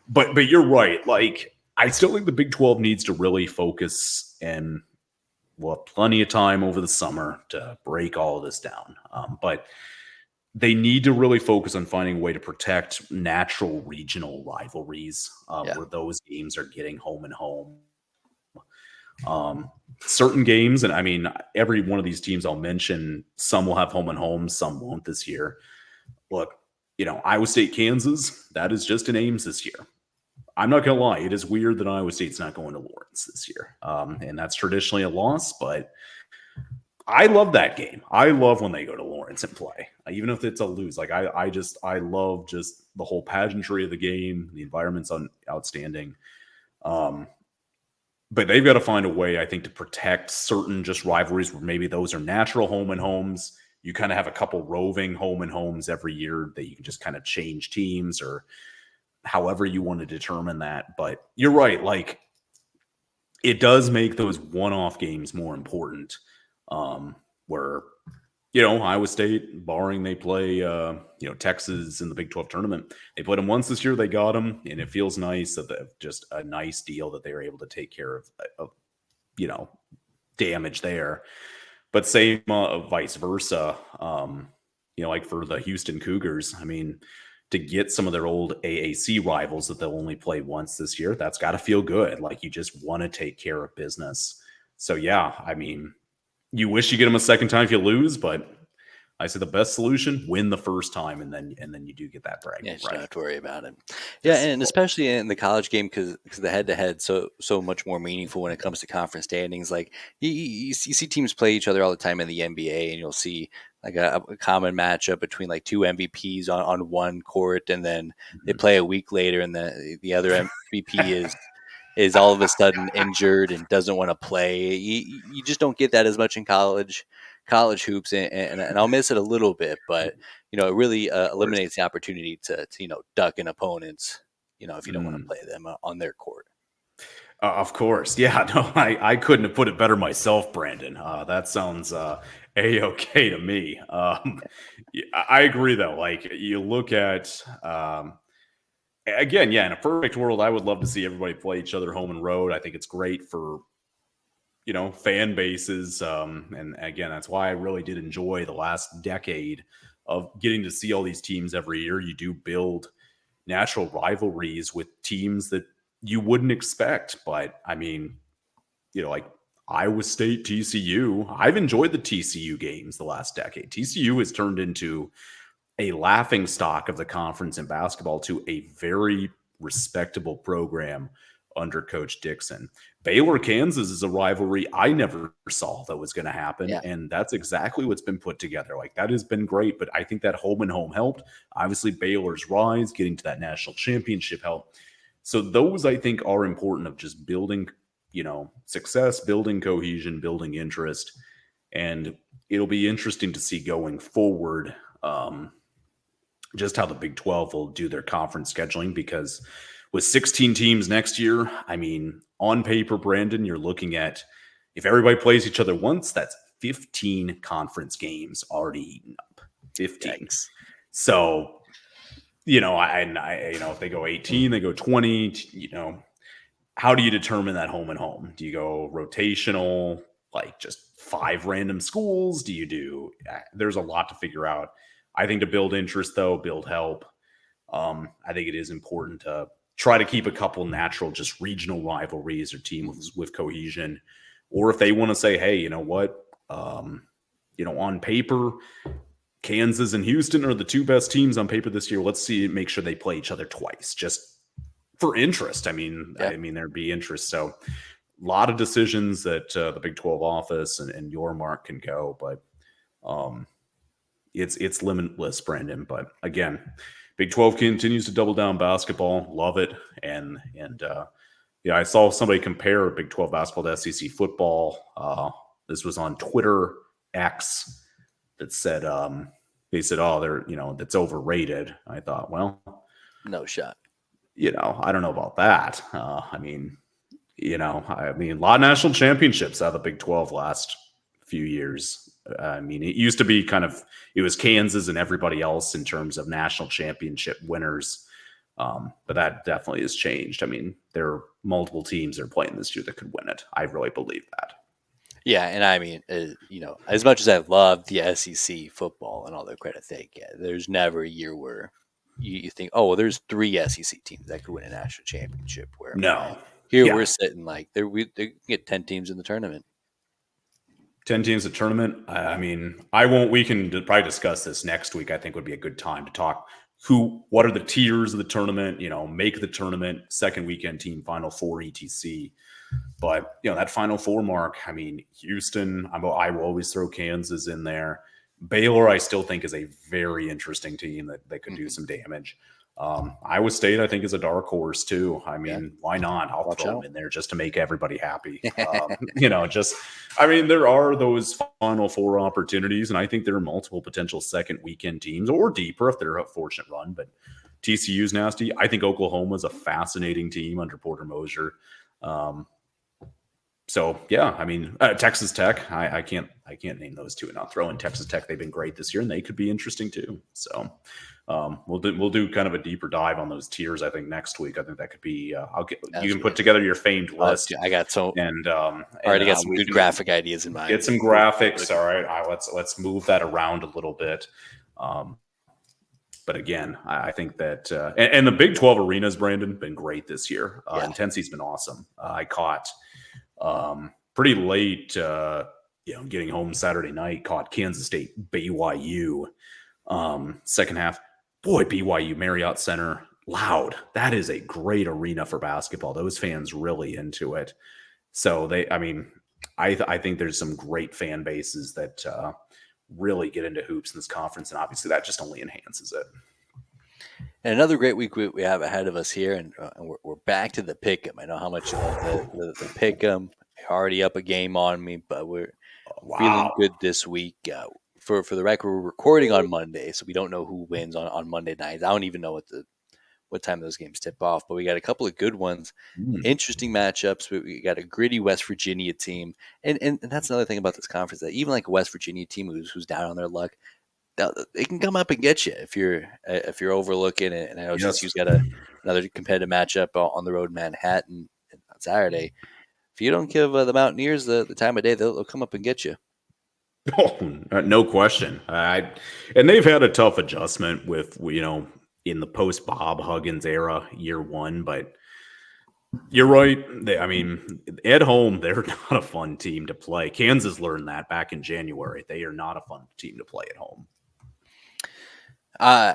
But you're right. Like, I still think the Big 12 needs to really focus, and we'll have plenty of time over the summer to break all of this down. But they need to really focus on finding a way to protect natural regional rivalries, Yeah, where those games are getting home and home. Um, Certain games, and I mean, every one of these teams I'll mention, some will have home and home, some won't this year. Look, Iowa State, Kansas, that is just in Ames this year. I'm not going to lie. It is weird that Iowa State's not going to Lawrence this year. And that's traditionally a loss, but I love that game. I love when they go to Lawrence and play, even if it's a lose. Like I love just the whole pageantry of the game. The environment's outstanding. Um, but they've got to find a way, I think, to protect certain just rivalries where maybe those are natural home and homes. You kind of have a couple roving home and homes every year that you can just kind of change teams or however you want to determine that. But you're right. Like, it does make those one-off games more important. Where Iowa State, barring they play Texas in the Big 12 tournament, they played them once this year. They got them, and it feels nice that just a nice deal that they were able to take care of you know damage there. But same vice versa. Like for the Houston Cougars, I mean, to get some of their old AAC rivals that they'll only play once this year, that's got to feel good. Like you just want to take care of business. So yeah, I mean, you wish you get them a second time if you lose, but I say the best solution: win the first time, and then you do get that yeah, bragging just don't right. have to worry about it. Yeah, Just and especially in the college game because the head to head so much more meaningful when it comes to conference standings. Like you see teams play each other all the time in the NBA, and you'll see like a common matchup between like two MVPs on one court, and then they mhm. play a week later, and the other MVP is all of a sudden injured and doesn't want to play. You just don't get that as much in college hoops, and I'll miss it a little bit, but it really Of course. eliminates the opportunity to duck an opponent, if you don't want to Mm. play them on their court. Of course. Yeah, no, I couldn't have put it better myself, Brandon. That sounds a-okay to me. Yeah, I agree, though. Like, you look at, again, yeah, in a perfect world, I would love to see everybody play each other home and road. I think it's great for, fan bases. And again, that's why I really did enjoy the last decade of getting to see all these teams every year. You do build natural rivalries with teams that you wouldn't expect. But I mean, like Iowa State, TCU. I've enjoyed the TCU games the last decade. TCU has turned into a laughing stock of the conference in basketball to a very respectable program under Coach Dixon. Baylor, Kansas is a rivalry I never saw that was going to happen. Yeah, And that's exactly what's been put together. Like, that has been great. But I think that home and home helped. Obviously, Baylor's rise, getting to that national championship helped. So those, I think, are important of just building, success, building cohesion, building interest. And it'll be interesting to see going forward. Just how the Big 12 will do their conference scheduling, because with 16 teams next year, I mean, on paper, Brandon, you're looking at, if everybody plays each other once, that's 15 conference games already eaten up. 15. yikes. So, if they go 18, they go 20, how do you determine that home and home? Do you go rotational, like just 5 random schools? Do you do? There's a lot to figure out. I think to build interest, though, build help. I think it is important to try to keep a couple natural, just regional rivalries or teams Mhm. with cohesion. Or if they want to say, hey, you know what? On paper, Kansas and Houston are the 2 best teams on paper this year. Let's see, make sure they play each other twice, just for interest. I mean, Yeah. there'd be interest. So, a lot of decisions that the Big 12 office and your mark can go, but um, it's limitless, Brandon. But again, Big 12 continues to double down basketball. Love it, and I saw somebody compare Big 12 basketball to SEC football. This was on Twitter X that said they said, "Oh, that's overrated." I thought, well, No shot. I don't know about that. A lot of national championships out of the Big 12 last few years. It used to be it was Kansas and everybody else in terms of national championship winners. But that definitely has changed. There are multiple teams that are playing this year that could win it. I really believe that. Yeah, and as much as I love the SEC football and all the credit they get, there's never a year where you think, oh, well, there's 3 SEC teams that could win a national championship. Where No. here Yeah. we're sitting like they get 10 teams in the tournament. 10 teams a tournament. I won't, we can probably discuss this next week. I think would be a good time to talk what are the tiers of the tournament, make the tournament, second weekend team, Final Four, etc. But, that Final Four mark, Houston, I will always throw Kansas in there. Baylor, I still think is a very interesting team that could do Mhm. some damage. Iowa State, I think, is a dark horse too. Yeah, Why not? I'll watch throw them out. in there just to make everybody happy. There are those Final Four opportunities, and I think there are multiple potential second weekend teams or deeper if they're a fortunate run. But TCU's nasty. I think Oklahoma's a fascinating team under Porter Moser. Texas Tech. I can't name those two and not throw in Texas Tech. They've been great this year, and they could be interesting too. So we'll do kind of a deeper dive on those tiers. I think next week. I think that could be. You can put Absolutely. together your famed list, I got and already got some we good can graphic ideas in mind. get some graphics. All right, let's move that around a little bit. But again, I think that and the Big 12 arenas, Brandon, been great this year. Yeah. Intensity's been awesome. I caught pretty late, getting home Saturday night, caught Kansas State BYU second half. Boy, BYU Marriott Center, loud. That is a great arena for basketball. Those fans really into it. So I think there's some great fan bases that really get into hoops in this conference, and obviously that just only enhances it. And another great week we have ahead of us here, and we're back to the pick'em. I know how much you love the pick'em. You're already up a game on me, but we're feeling Wow. good this week. For the record, we're recording on Monday, so we don't know who wins on Monday nights. I don't even know what time those games tip off, but we got a couple of good ones. Interesting matchups. We got a gritty West Virginia team, and that's another thing about this conference, that even like a West Virginia team who's down on their luck, it can come up and get you if you're overlooking it. And I know Yes. TCU's got another competitive matchup on the road in Manhattan on Saturday. If you don't give the Mountaineers the time of day, they'll come up and get you. Oh, no question. And they've had a tough adjustment with in the post Bob Huggins era, year one. But you're right. At home, they're not a fun team to play. Kansas learned that back in January. They are not a fun team to play at home.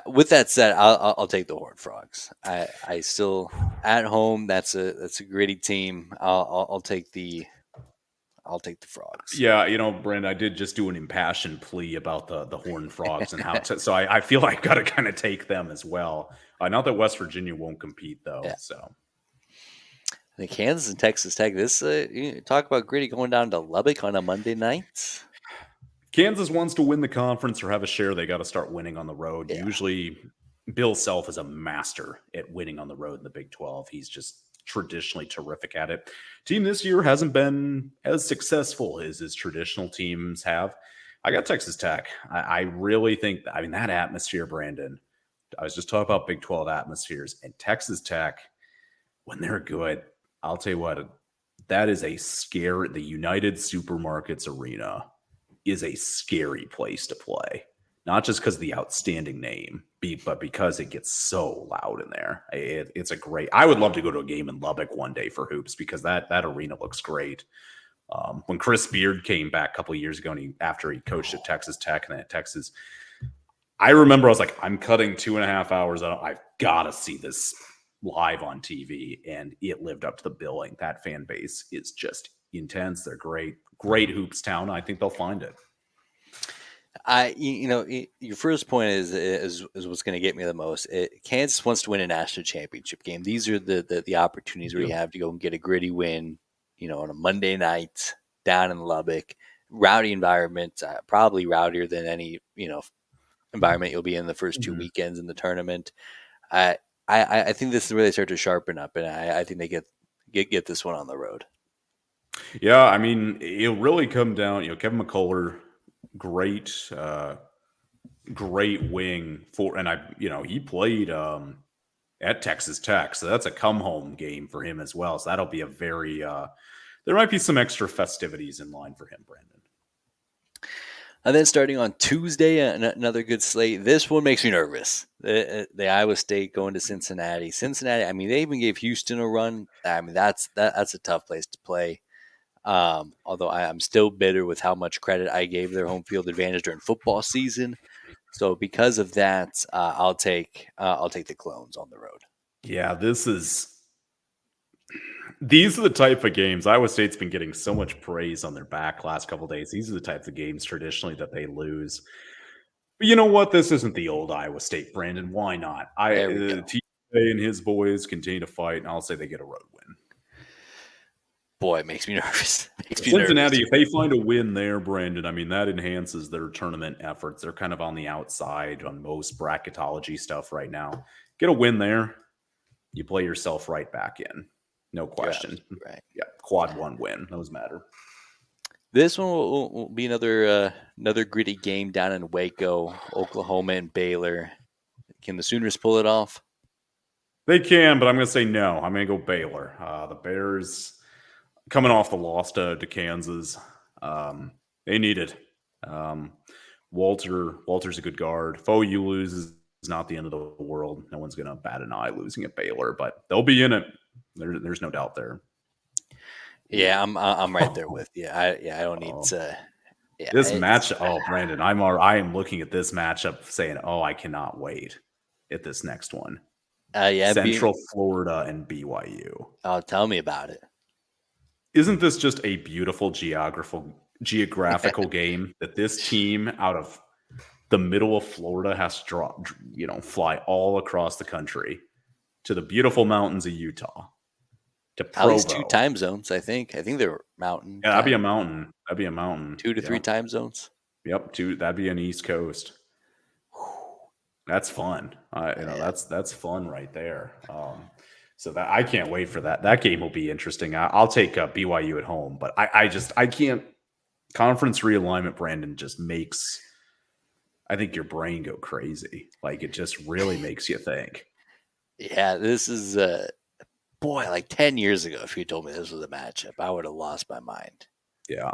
With that said, I'll take the Horned Frogs. I still at home. That's a gritty team. I'll take the Frogs. Yeah, Brent, I did just do an impassioned plea about the Horned Frogs and so I feel I've got to kind of take them as well. Not that West Virginia won't compete though. Yeah. So I think Kansas and Texas Tech. This talk about gritty going down to Lubbock on a Monday night. Kansas wants to win the conference or have a share. They got to start winning on the road. Yeah. Usually, Bill Self is a master at winning on the road in the Big 12. He's just traditionally terrific at it. Team this year hasn't been as successful as his traditional teams have. I got Texas Tech. I really think, that atmosphere, Brandon, I was just talking about Big 12 atmospheres, and Texas Tech, when they're good, I'll tell you what, that is a scary. The United Supermarkets Arena is a scary place to play. Not just because of the outstanding name, but because it gets so loud in there. It's a great. I would love to go to a game in Lubbock one day for hoops because that arena looks great. When Chris Beard came back a couple of years ago, and after he coached at Texas Tech and then at Texas, I remember I was like, I'm cutting 2.5 hours out. I've got to see this live on TV, and it lived up to the billing. That fan base is just intense. They're great, great hoops town. I think they'll find it. Your first point is what's going to get me the most. Kansas wants to win a national championship game. These are the opportunities where you have to go and get a gritty win, on a Monday night down in Lubbock. Rowdy environment, probably rowdier than any environment you'll be in the first 2 weekends in the tournament. I think this is where they start to sharpen up, and I think they get this one on the road. Yeah, I mean, it'll really come down. Kevin McCullough, great, great wing for, and he played at Texas Tech, so that's a come home game for him as well. So that'll be a very. There might be some extra festivities in line for him, Brandon. And then starting on Tuesday, another good slate. This one makes me nervous. The Iowa State going to Cincinnati. Cincinnati, I mean, they even gave Houston a run. I mean, that's a tough place to play. Although I'm still bitter with how much credit I gave their home field advantage during football season. So because of that, I'll take the Clones on the road. Yeah, these are the type of games. Iowa State's been getting so much praise on their back last couple of days. These are the types of games traditionally that they lose. But you know what? This isn't the old Iowa State, Brandon. Why not? TJ and his boys continue to fight, and I'll say they get a road win. Boy, it makes me nervous. Cincinnati, if they find a win there, Brandon, I mean, that enhances their tournament efforts. They're kind of on the outside on most bracketology stuff right now. Get a win there, you play yourself right back in. No question. Right. Yeah, quad one win. Those matter. This one will be another gritty game down in Waco, Oklahoma, and Baylor. Can the Sooners pull it off? They can, but I'm going to say no. I'm going to go Baylor. The Bears, coming off the loss to Kansas, they need it. Walter's a good guard. You lose is not the end of the world. No one's going to bat an eye losing at Baylor, but they'll be in it. There's no doubt there. Yeah, I'm right there with you. I don't need to. Yeah, this match. Oh, Brandon, I am looking at this matchup saying, oh, I cannot wait at this next one. Central Florida and BYU. Oh, tell me about it. Isn't this just a beautiful geographical game that this team out of the middle of Florida has to fly all across the country to the beautiful mountains of Utah, to Provo. At least 2 time zones, I think. I think they're mountain. Yeah, that'd be a mountain. 2 to 3 time zones. Yep, 2. That'd be an East Coast. That's fun. That's fun right there. So that I can't wait for that. That game will be interesting. I'll take BYU at home, but I can't. Conference realignment, Brandon, just makes, I think, your brain go crazy. Like, it just really makes you think. Yeah, this is like 10 years ago. If you told me this was a matchup, I would have lost my mind. Yeah.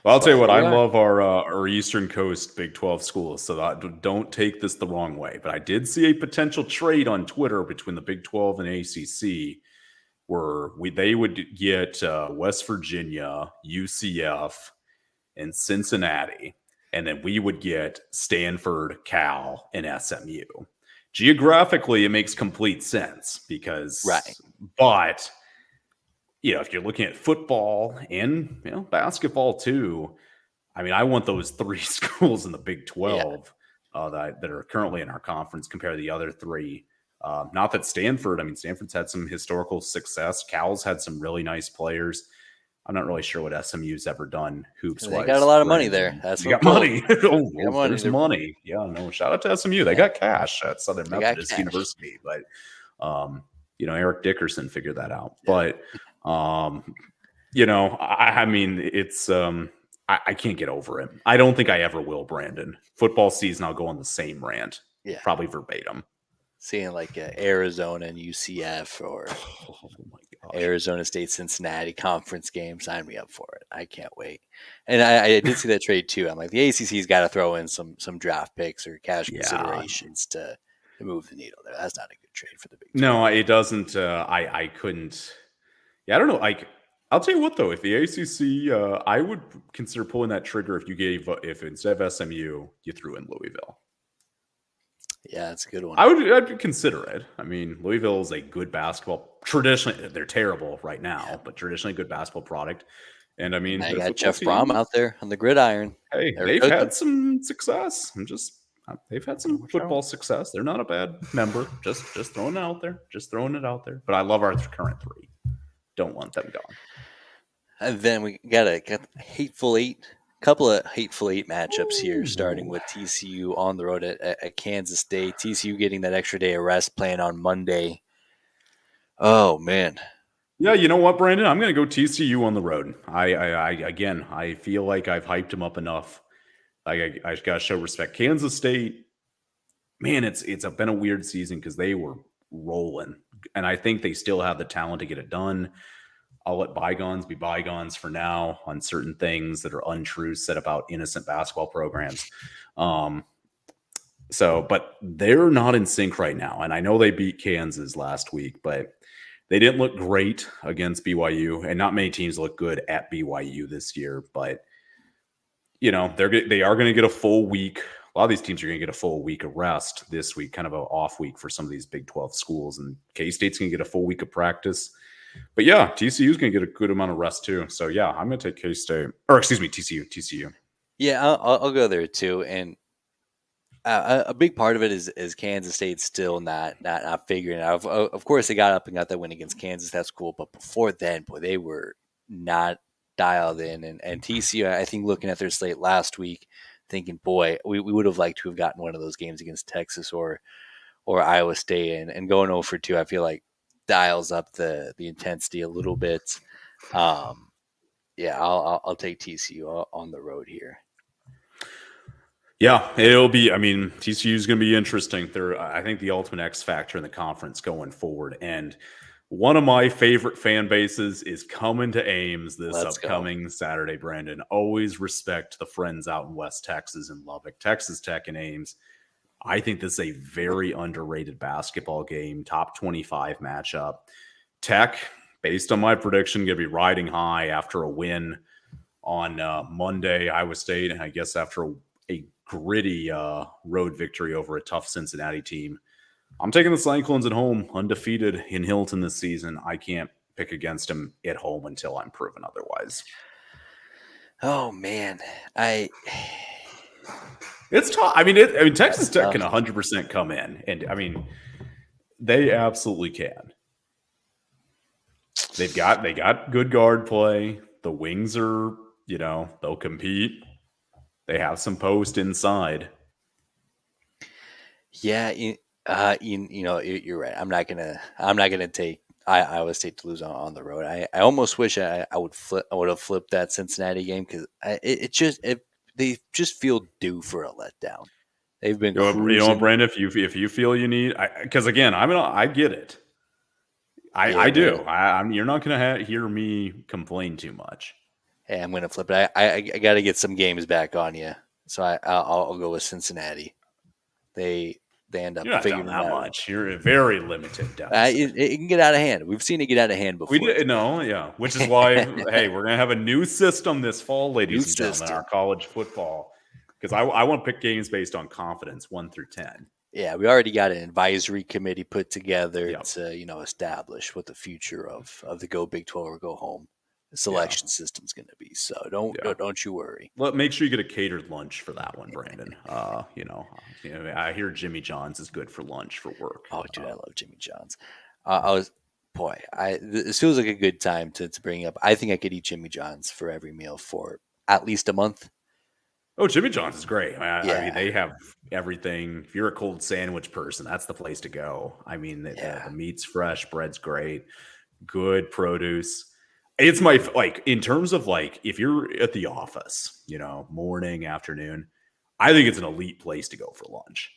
Well, I'll tell you what, I love our Eastern Coast Big 12 schools, so don't take this the wrong way. But I did see a potential trade on Twitter between the Big 12 and ACC where they would get West Virginia, UCF, and Cincinnati, and then we would get Stanford, Cal, and SMU. Geographically, it makes complete sense because, right. But if you're looking at football and basketball too, I mean, I want those 3 schools in the Big 12 that are currently in our conference compared to the other 3. Not that Stanford's had some historical success. Cal's had some really nice players. I'm not really sure what SMU's ever done hoops-wise. They got a lot of money there. That's got money. There's money. Yeah, no, shout out to SMU. They got cash at Southern Methodist University. But, Eric Dickerson figured that out. Yeah. But, I mean, it's I can't get over it. I don't think I ever will, Brandon. Football season, I'll go on the same rant. Yeah. Probably verbatim. Seeing like Arizona and UCF or Arizona State, Cincinnati conference game. Sign me up for it. I can't wait. And I did see that trade too. I'm like, the ACC's got to throw in some draft picks or cash Yeah. considerations to move the needle there. That's not a good trade for the Big 12. No, it doesn't. I couldn't. Yeah, I don't know. Like, I'll tell you what though, if the ACC, I would consider pulling that trigger if you gave if instead of SMU you threw in Louisville. Yeah, that's a good one. I'd consider it. I mean, Louisville is a good basketball. Traditionally, they're terrible right Yeah. now, but traditionally a good basketball product. And I mean, Now you their got football Jeff Brom team, out there on the gridiron. hey, They're they've had cooking. some success. They've had some Watch out. football success. They're not a bad member. Just throwing it out there. Just throwing it out there. But I love our current three. Don't want them gone. And then we got a hateful eight, couple of hateful eight matchups here, starting Ooh. with TCU on the road at Kansas State. TCU getting that extra day of rest, playing on Monday. Oh man, Yeah, you know what, Brandon? I'm going to go TCU on the road. I feel like I've hyped him up enough. I got to show respect. Kansas State, man, it's been a weird season because they were rolling, and I think they still have the talent to get it done. I'll let bygones be bygones for now on certain things that are untrue said about innocent basketball programs. But they're not in sync right now, and I know they beat Kansas last week, but they didn't look great against BYU, and not many teams look good at BYU this year. But they are going to get a full week. A lot of these teams are going to get a full week of rest this week, kind of an off week for some of these Big 12 schools, and K-State's going to get a full week of practice. But yeah, TCU is going to get a good amount of rest too. So yeah, I'm going to take K-State, or excuse me, TCU. yeah, I'll go there too. And a big part of it is Kansas State still not figuring it out. Of course, they got up and got that win against Kansas. That's cool. But before then, boy, they were not dialed in. And TCU, I think, looking at their slate last week, thinking, boy, we would have liked to have gotten one of those games against Texas or Iowa State, and going 0 for 2, I feel like dials up the intensity a little bit. Yeah, I'll take TCU on the road here. Yeah, it'll be. I mean, TCU is going to be interesting. They're, I think, the ultimate X factor in the conference going forward. And one of my favorite fan bases is coming to Ames this Let's go. upcoming Saturday. Brandon, always respect the friends out in West Texas and Lubbock, Texas Tech, and Ames. I think this is a very underrated basketball game, top 25 matchup. Tech, based on my prediction, going to be riding high after a win on Monday, Iowa State, and I guess after a gritty road victory over a tough Cincinnati team. I'm taking the Cyclones at home, undefeated in Hilton this season. I can't pick against them at home until I'm proven otherwise. Oh man, It's tough. I mean, Texas Tech can 100% come in, and I mean, they absolutely can. They got good guard play. The wings are, they'll compete. They have some post inside. Yeah, you're right. I'm not gonna take Iowa State to lose on the road. I almost wish I would have flipped that Cincinnati game because they just feel due for a letdown. They've been What, cruising. Brandon? If you feel you need, because again, I get it. Yeah, I do. You're not going to hear me complain too much. hey, I'm gonna flip it. I got to get some games back on you, so I'll go with Cincinnati. They end up You're not down figuring that that one. much. You're a very limited deficit. It can get out of hand. We've seen it get out of hand We before. did no, yeah. Which is why, hey, we're gonna have a new system this fall, New ladies and gentlemen, system. our college football. Because I want to pick games based on confidence, 1 through 10. Yeah, we already got an advisory committee put together Yep. to establish what the future of the Go Big 12 or Go Home Yeah. selection system's going to be. So Yeah. don't you worry. Make sure you get a catered lunch for that one, Brandon. I hear Jimmy John's is good for lunch for work. Oh, dude, I love Jimmy John's. I was boy, this feels like a good time to bring up. I think I could eat Jimmy John's for every meal for at least a month. Oh, Jimmy John's is great. I Yeah, mean, they have everything. If you're a cold sandwich person, that's the place to go. I mean, yeah, the meat's fresh, bread's great, good produce. It's my in terms of if you're at the office, morning, afternoon, I think it's an elite place to go for lunch.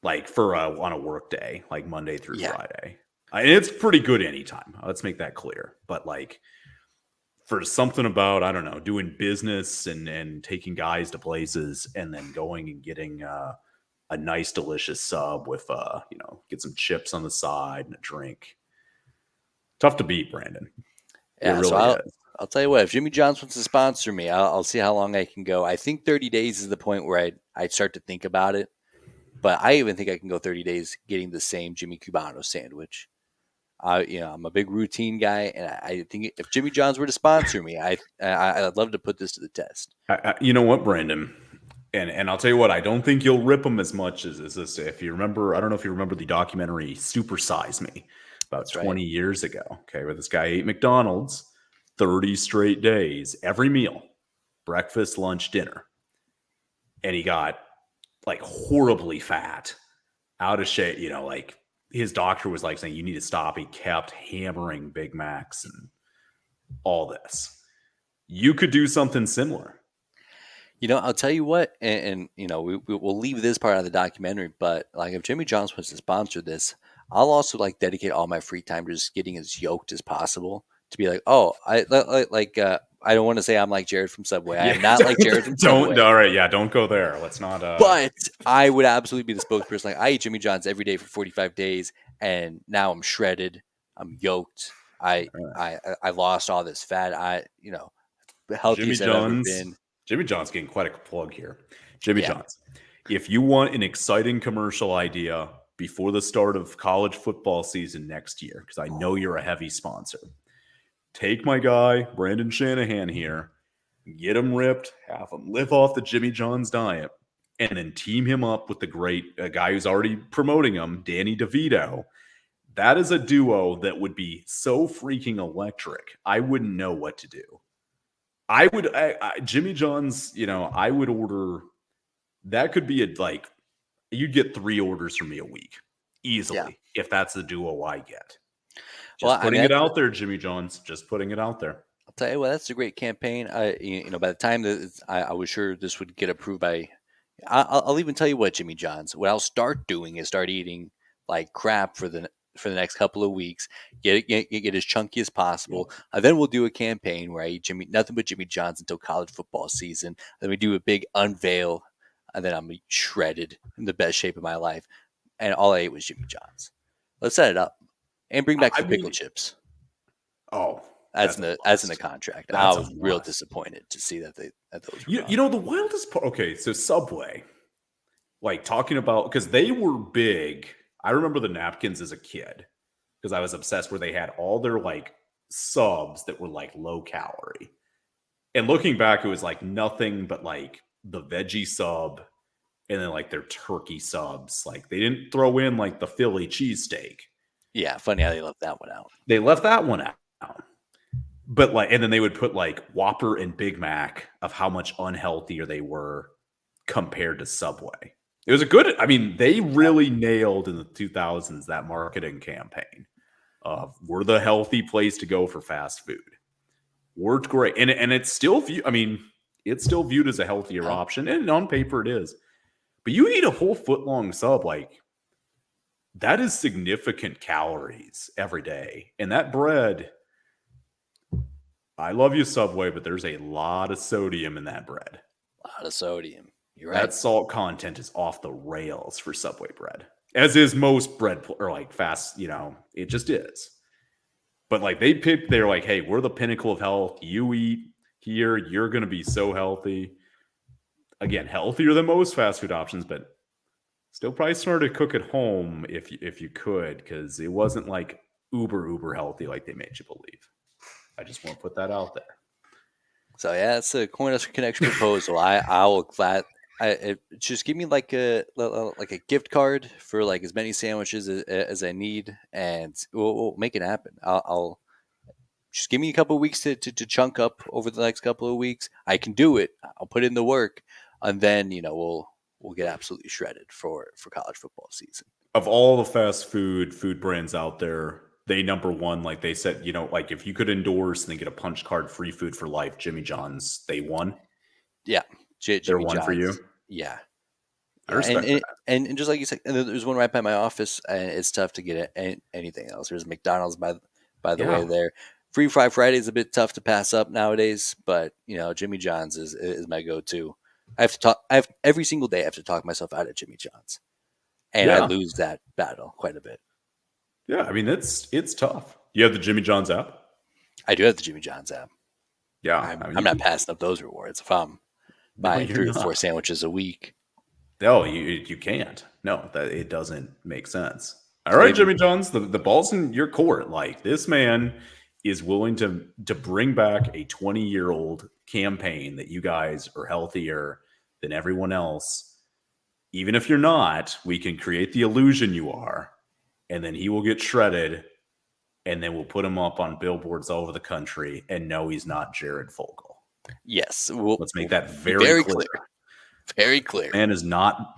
Like for on a work day, like Monday through yeah. Friday. And it's pretty good anytime. Let's make that clear. But like for something about, I don't know, doing business and taking guys to places and then going and getting a nice delicious sub with get some chips on the side and a drink. Tough to beat, Brandon. It Yeah, so really is. I'll tell you what. If Jimmy John's wants to sponsor me, I'll see how long I can go. I think 30 days is the point where I start to think about it. But I even think I can go 30 days getting the same Jimmy Cubano sandwich. I'm a big routine guy, and I think if Jimmy John's were to sponsor me, I'd love to put this to the test. You know what, Brandon? And I'll tell you what, I don't think you'll rip them as much as this. If you remember, I don't know if you remember the documentary Super Size Me about That's right. 20 years ago, okay, where this guy ate McDonald's 30 straight days, every meal, breakfast, lunch, dinner. And he got like horribly fat, out of shape, like his doctor was like saying, you need to stop. He kept hammering Big Macs and all this. You could do something similar. I'll tell you what, and we'll leave this part of the documentary, but like if Jimmy John's wants to sponsor this, I'll also like dedicate all my free time to just getting as yoked as possible to be like, oh, I don't want to say I'm like Jared from Subway. I Yeah, am not like Jared from don't. Subway, All right, yeah, don't go there. Let's not. but I would absolutely be the spokesperson. Like I eat Jimmy John's every day for 45 days, and now I'm shredded. I'm yoked. I lost all this fat. The Jimmy healthiest I've ever John's. been. Jimmy John's getting quite a plug here. Jimmy Yeah. John's. If you want an exciting commercial idea before the start of college football season next year, because I know you're a heavy sponsor, take my guy Brandon Shanahan here, get him ripped, have him live off the Jimmy John's diet, and then team him up with the great guy who's already promoting him, Danny DeVito. That is a duo that would be so freaking electric. I wouldn't know what to do. Jimmy John's, I would order, that could be you'd get 3 orders from me a week Yeah. easily if that's the duo I get. Well, Just I mean, putting it out there, Jimmy John's, just putting it out there. I'll tell you what, that's a great campaign. By the time that I was sure this would get approved by, I'll even tell you what, Jimmy John's. What I'll start doing is start eating like crap for the next couple of weeks. Get as chunky as possible. Yep. Then we'll do a campaign where I eat nothing but Jimmy John's until college football season. Then we do a big unveil, and then I'm shredded in the best shape of my life. And all I ate was Jimmy John's. Let's set it up and bring back I the pickle mean, chips. oh, As that's in a the must. contract. I That's a was real must. disappointed to see that those were You, gone. you know, the wildest part, okay, so Subway, like talking about, because they were big. I remember the napkins as a kid because I was obsessed where they had all their like subs that were like low calorie. And looking back, it was like nothing but like the veggie sub and then like their turkey subs. Like they didn't throw in like the Philly cheesesteak. Yeah, funny how they left that one out. They left that one out. But like, and then they would put like Whopper and Big Mac of how much unhealthier they were compared to Subway. It was a good, I mean, they really nailed in the 2000s that marketing campaign of we're the healthy place to go for fast food. Worked great. And it's still it's still viewed as a healthier Yeah. option. And on paper it is. But you eat a whole foot long sub, like that is significant calories every day. And that bread, I love you, Subway, but there's a lot of sodium in that bread. A lot of sodium. You're right. That salt content is off the rails for Subway bread, as is most bread or like fast, it just is. But like they're like, hey, we're the pinnacle of health. You eat here, you're going to be so healthy. Again, healthier than most fast food options, but still probably smarter to cook at home if you could, because it wasn't like uber healthy like they made you believe. I just want to put that out there. So yeah, it's a coin us connection proposal. I will glad. Just give me like a gift card for like as many sandwiches as I need, and we'll make it happen. I'll just give me a couple of weeks to chunk up over the next couple of weeks. I can do it. I'll put in the work, and then we'll get absolutely shredded for college football season. Of all the fast food brands out there, they number one, like they said, like if you could endorse and then get a punch card free food for life, Jimmy John's, they won. Yeah, They're Jimmy one for you. John's. Yeah, I Yeah, respect that. and just like you said, and there's one right by my office, and it's tough to get anything else. There's McDonald's by the way Yeah. there. Free Fry Friday is a bit tough to pass up nowadays, but Jimmy John's is my go-to. I have to talk. I have every single day. I have to talk myself out of Jimmy John's, and I Yeah. lose that battle quite a bit. Yeah. I mean, it's tough. You have the Jimmy John's app? I do have the Jimmy John's app. Yeah. I'm I mean, I'm not passing up those rewards if I'm no, buying you're 3 or 4 not. sandwiches a week. No, you can't. No, that it doesn't make sense. All Today right, we Jimmy Johns, the ball's in your court. Like this man is willing to bring back a 20-year-old campaign that you guys are healthier than everyone else. Even if you're not, we can create the illusion you are, and then he will get shredded, and then we'll put him up on billboards all over the country and no, he's not Jared Fogle. yes, Let's make we'll that be very very clear. clear. Very clear. Man is not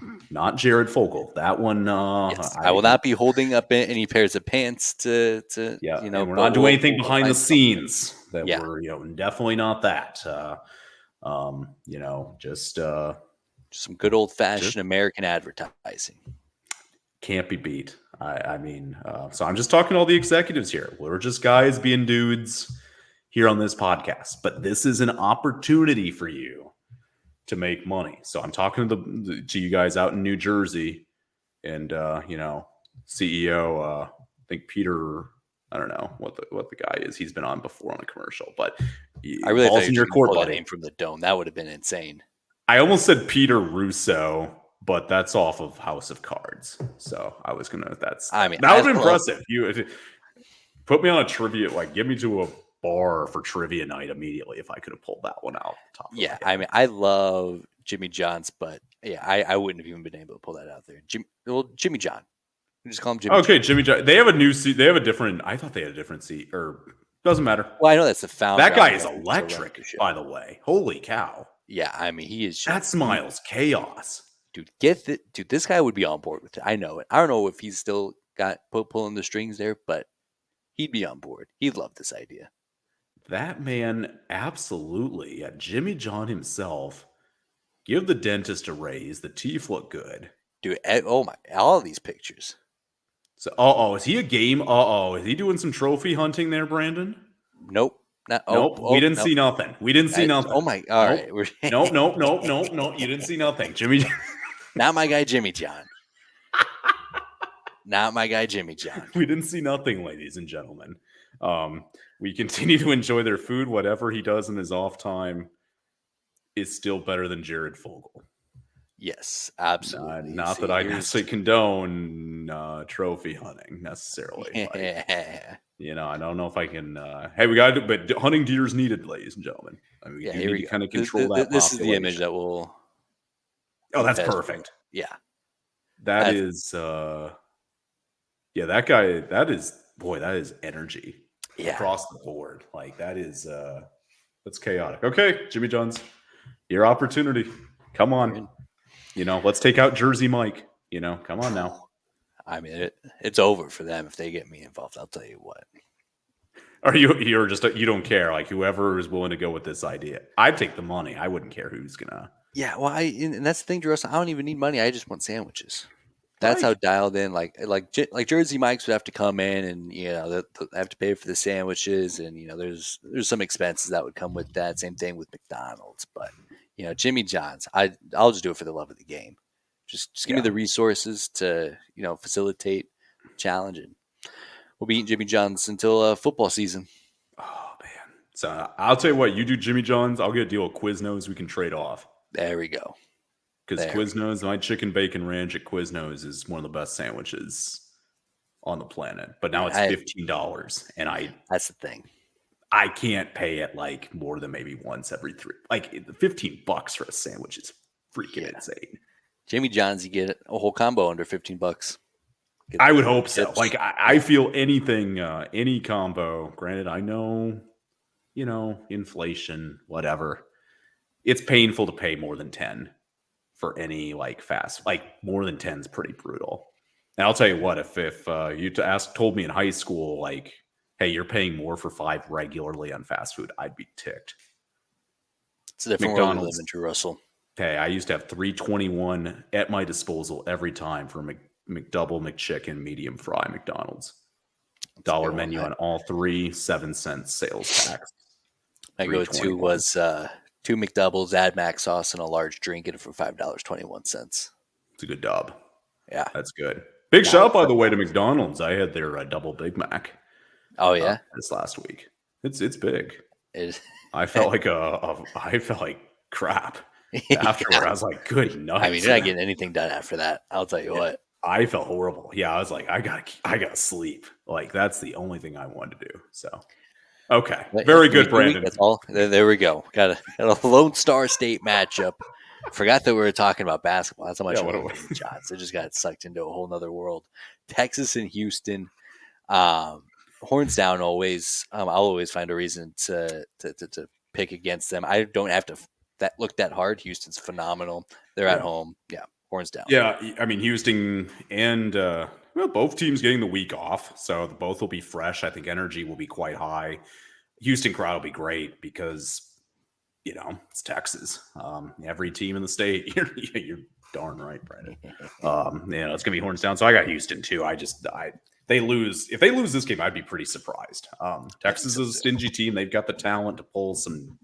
Jared Fogle. That one, Yes, I will not be holding up any pairs of pants to yeah, and we're but not doing anything we'll behind the find something. scenes that Yeah, we're, definitely not that. just some good old Just fashioned American advertising. can't be beat. I mean, so I'm just talking to all the executives here. We're just guys being dudes here on this podcast, but this is an opportunity for you to make money. So I'm talking to you guys out in New Jersey, and CEO. I think Peter. I don't know what the guy is. He's been on before on a commercial, but I really thought balls you in were your just going to court, pull that buddy. name from the dome. That would have been insane. I almost said Peter Russo, but that's off of House of Cards. So I was gonna. I mean, That I would have been love. impressive. You put me on a trivia, like give me to a bar for trivia night immediately if I could have pulled that one out top of my Yeah, head. I mean, I love Jimmy John's, but yeah, I wouldn't have even been able to pull that out there. Jimmy John. We just call him Jimmy Okay, John. Jimmy John. They have a new seat. They have a different. I thought they had a different seat, or doesn't matter. Well, I know that's the founder. That I don't guy know is who runs the electric, show. by the way. Holy cow. Yeah, I mean, he is That just smile's chaos. dude. Dude. This guy would be on board with it. I know it. I don't know if he's still got pulling the strings there, but he'd be on board. He'd love this idea, That man, absolutely. Yeah, Jimmy John himself. Give the dentist a raise. The teeth look good. dude. Oh my, all these pictures. So, is he a game? Is he doing some trophy hunting there, Brandon? Nope. Not. Nope, we didn't No. see nothing. We didn't see nothing. Oh my. All Nope. right. We're Nope, nope, nope, nope, nope. You didn't see nothing. Jimmy, not my guy, Jimmy John. Not my guy, Jimmy John. we didn't see nothing, ladies and gentlemen. We continue to enjoy their food. Whatever he does in his off time is still better than Jared Fogle. Yes, absolutely. Not that I necessarily condone trophy hunting necessarily. Yeah. I don't know if I can. Hey, we got to, but hunting deer is needed, ladies and gentlemen. I mean, we do Here need we to go. kind of control that. This is the image that will. Oh, that's best perfect. Yeah. That is. Yeah, that guy. That is energy across the board. Like that is. That's chaotic. Okay, Jimmy John's, your opportunity. Come on. Let's take out Jersey Mike. Come on now. I mean, it's over for them if they get me involved. I'll tell you what. Are you're just you don't care? Like whoever is willing to go with this idea, I'd take the money. I wouldn't care who's gonna. Yeah, well, and that's the thing, Jerusalem. I don't even need money. I just want sandwiches. That's how dialed in. Like Jersey Mike's would have to come in, and they have to pay for the sandwiches, and there's some expenses that would come with that. Same thing with McDonald's, but Jimmy John's. I'll just do it for the love of the game. Just give me the resources to facilitate challenge, and we'll be eating Jimmy John's until football season. Oh man! So I'll tell you what. You do Jimmy John's. I'll get a deal with Quiznos. We can trade off. There we go. Because Quiznos, my chicken bacon ranch at Quiznos is one of the best sandwiches on the planet. But now it's $15, and that's the thing. I can't pay it like more than maybe once every 3. Like $15 for a sandwich is freaking insane. Jimmy John's, you get a whole combo under $15. I would hope so. Like I feel anything, any combo. Granted, I know, inflation, whatever. It's painful to pay more than 10 for any fast. More than 10 is pretty brutal. And I'll tell you what, if you told me in high school, hey, you're paying more for 5 regularly on fast food, I'd be ticked. It's a different world we live in, Drew Russell. Hey, I used to have 321 at my disposal every time for McDouble, McChicken, medium fry, McDonald's. It's a Dollar good one. menu on all three, 7 cents sales tax. My go-to 321. was two McDoubles, add mac sauce, and a large drink, and for $5.21. It's a good dub. Yeah. That's good. Big Now shout, it's by the way, to McDonald's. I had their double Big Mac oh yeah, this last week. It's big. it, I felt like I felt like crap afterward. yeah. I was like, good I mean, night. you're not getting anything done after that. I'll tell you Yeah, what. I felt horrible. Yeah, I was like, I gotta sleep. Like that's the only thing I wanted to do. So okay, But it's very gonna be good, 2 weeks. Brandon. That's all. There we go. Got a Lone Star State matchup. Forgot that we were talking about basketball. That's how Yeah, much I what love do hitting shots. I just got sucked into a whole nother world. Texas and Houston. Um, Horns down always. I'll always find a reason to pick against them. I don't have to that look that hard. Houston's phenomenal. They're at yeah. home. Yeah, horns down. Yeah, I mean Houston and well, both teams getting the week off, so both will be fresh. I think energy will be quite high. Houston crowd will be great because it's Texas. Every team in the state, you're darn right, Brandon. It's gonna be horns down. So I got Houston too. They lose. If they lose this game, I'd be pretty surprised. I think Texas so is a too. stingy team. They've got the talent to pull some,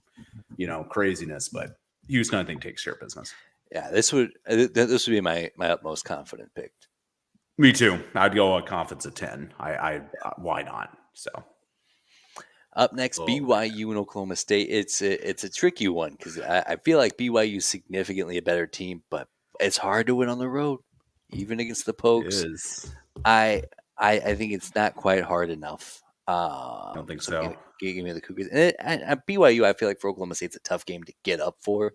craziness, but Houston, I think, takes care of business. Yeah, this would be my utmost confident pick. Me too. I'd go a confidence of 10. Why not? So, Up next, oh man, BYU and Oklahoma State. It's a tricky one because I feel like BYU is significantly a better team, but it's hard to win on the road, even against the it Pokes. is. I think it's not quite hard enough. I don't think So so. give me the Cougars. And BYU, I feel like for Oklahoma State, it's a tough game to get up for.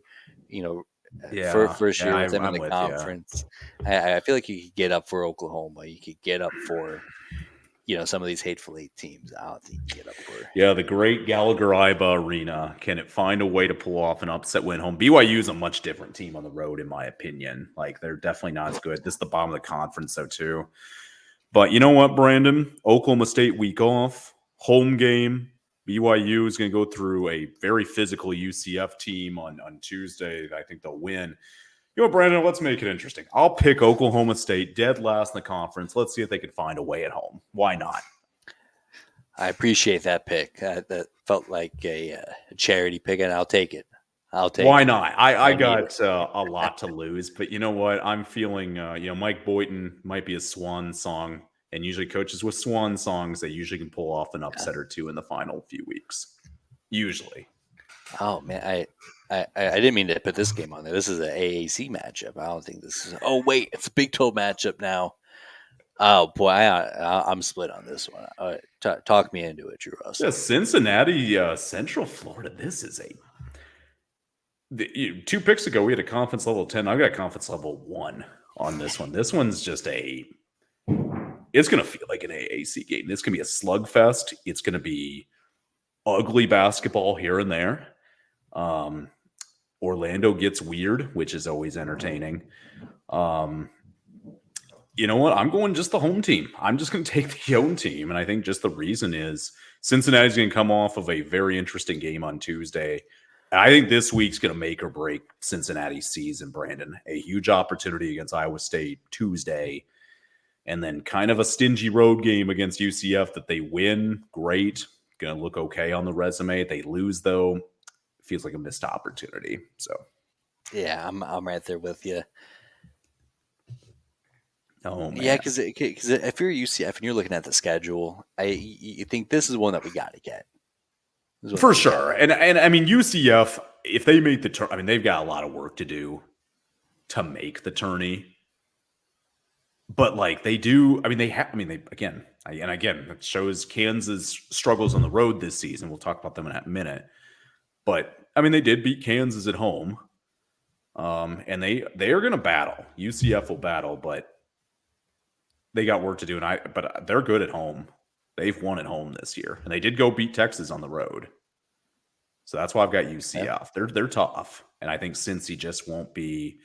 You know, for Yeah, first yeah, year with them in I'm the with you. conference, I feel like you could get up for Oklahoma. You could get up for some of these hateful eight teams. I don't think you can get up for. Yeah, the great Gallagher Iba Arena. Can it find a way to pull off an upset win home? BYU is a much different team on the road, in my opinion. Like they're definitely not as good. This is the bottom of the conference, though, too. But you know what, Brandon? Oklahoma State week off, home game. BYU is going to go through a very physical UCF team on Tuesday. I think they'll win. You know what, Brandon? Let's make it interesting. I'll pick Oklahoma State dead last in the conference. Let's see if they can find a way at home. Why not? I appreciate that pick. That felt like a charity pick, and I'll take it. I'll take Why it. not? I I need it. got a lot to lose, but you know what? I'm feeling, Mike Boynton might be a swan song, and usually coaches with swan songs, they usually can pull off an Yeah. upset or two in the final few weeks. Usually. Oh man, I didn't mean to put this game on there. This is an AAC matchup. I don't think this is. Oh wait, it's a Big 12 matchup now. Oh boy, I'm split on this one. Talk me into it, Drew Yeah, Russell. Cincinnati, Central Florida. This is 2 picks ago, we had a conference level 10. I've got conference level 1 on this one. This one's just it's going to feel like an AAC game. It's going to be a slugfest. It's going to be ugly basketball here and there. Orlando gets weird, which is always entertaining. You know what? I'm going just the home team. I'm just going to take the home team. And I think just the reason is Cincinnati's going to come off of a very interesting game on Tuesday. I think this week's going to make or break Cincinnati's season, Brandon. A huge opportunity against Iowa State Tuesday, and then kind of a stingy road game against UCF that they win. Great. Going to look okay on the resume. They lose, though. Feels like a missed opportunity. So, Yeah, I'm right there with you. oh, Yeah, man. because if you're UCF and you're looking at the schedule, you think this is one that we got to get. For sure. And I mean, UCF, if they make the turn, I mean, they've got a lot of work to do to make the tourney. But like they do, I mean, again, it shows Kansas struggles on the road this season. We'll talk about them in a minute. But I mean, they did beat Kansas at home. And they are going to battle. UCF will battle, but they got work to do. But they're good at home. They've won at home this year, and they did go beat Texas on the road. So that's why I've got UCF. Yeah. They're tough, and I think Cincy just won't be.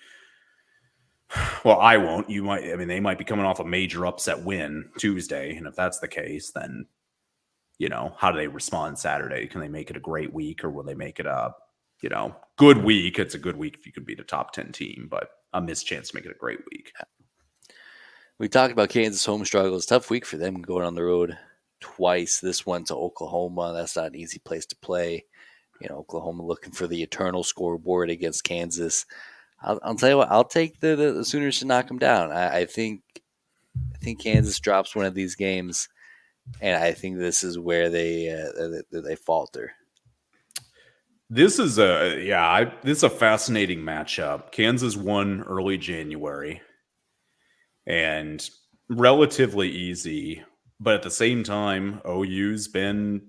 Well, I won't. You might. I mean, they might be coming off a major upset win Tuesday, and if that's the case, then how do they respond Saturday? Can they make it a great week, or will they make it a good week. It's a good week if you can beat a top 10 team, but a missed chance to make it a great week. We talked about Kansas home struggles. Tough week for them going on the road twice. This one to Oklahoma. That's not an easy place to play. Oklahoma looking for the eternal scoreboard against Kansas. I'll tell you what. I'll take the Sooners to knock them down. I think Kansas drops one of these games, and I think this is where they falter. This is this is a fascinating matchup. Kansas won early January and relatively easy, but at the same time, OU's been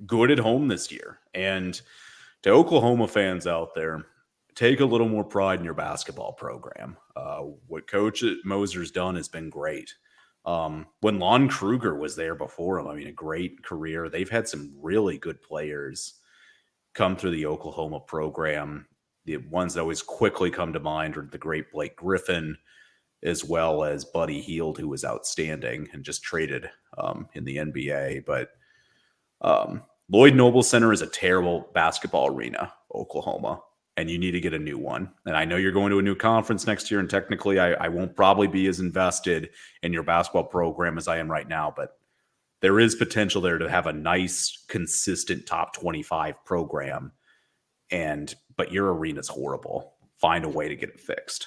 good at home this year. And to Oklahoma fans out there, take a little more pride in your basketball program. What Coach Moser's done has been great. When Lon Kruger was there before him, I mean, a great career. They've had some really good players come through the Oklahoma program. The ones that always quickly come to mind are the great Blake Griffin, as well as Buddy Hield, who was outstanding and just traded in the NBA. But Lloyd Noble Center is a terrible basketball arena, Oklahoma, and you need to get a new one. And I know you're going to a new conference next year, and technically I won't probably be as invested in your basketball program as I am right now, but there is potential there to have a nice, consistent top 25 program. But your arena's horrible. Find a way to get it fixed.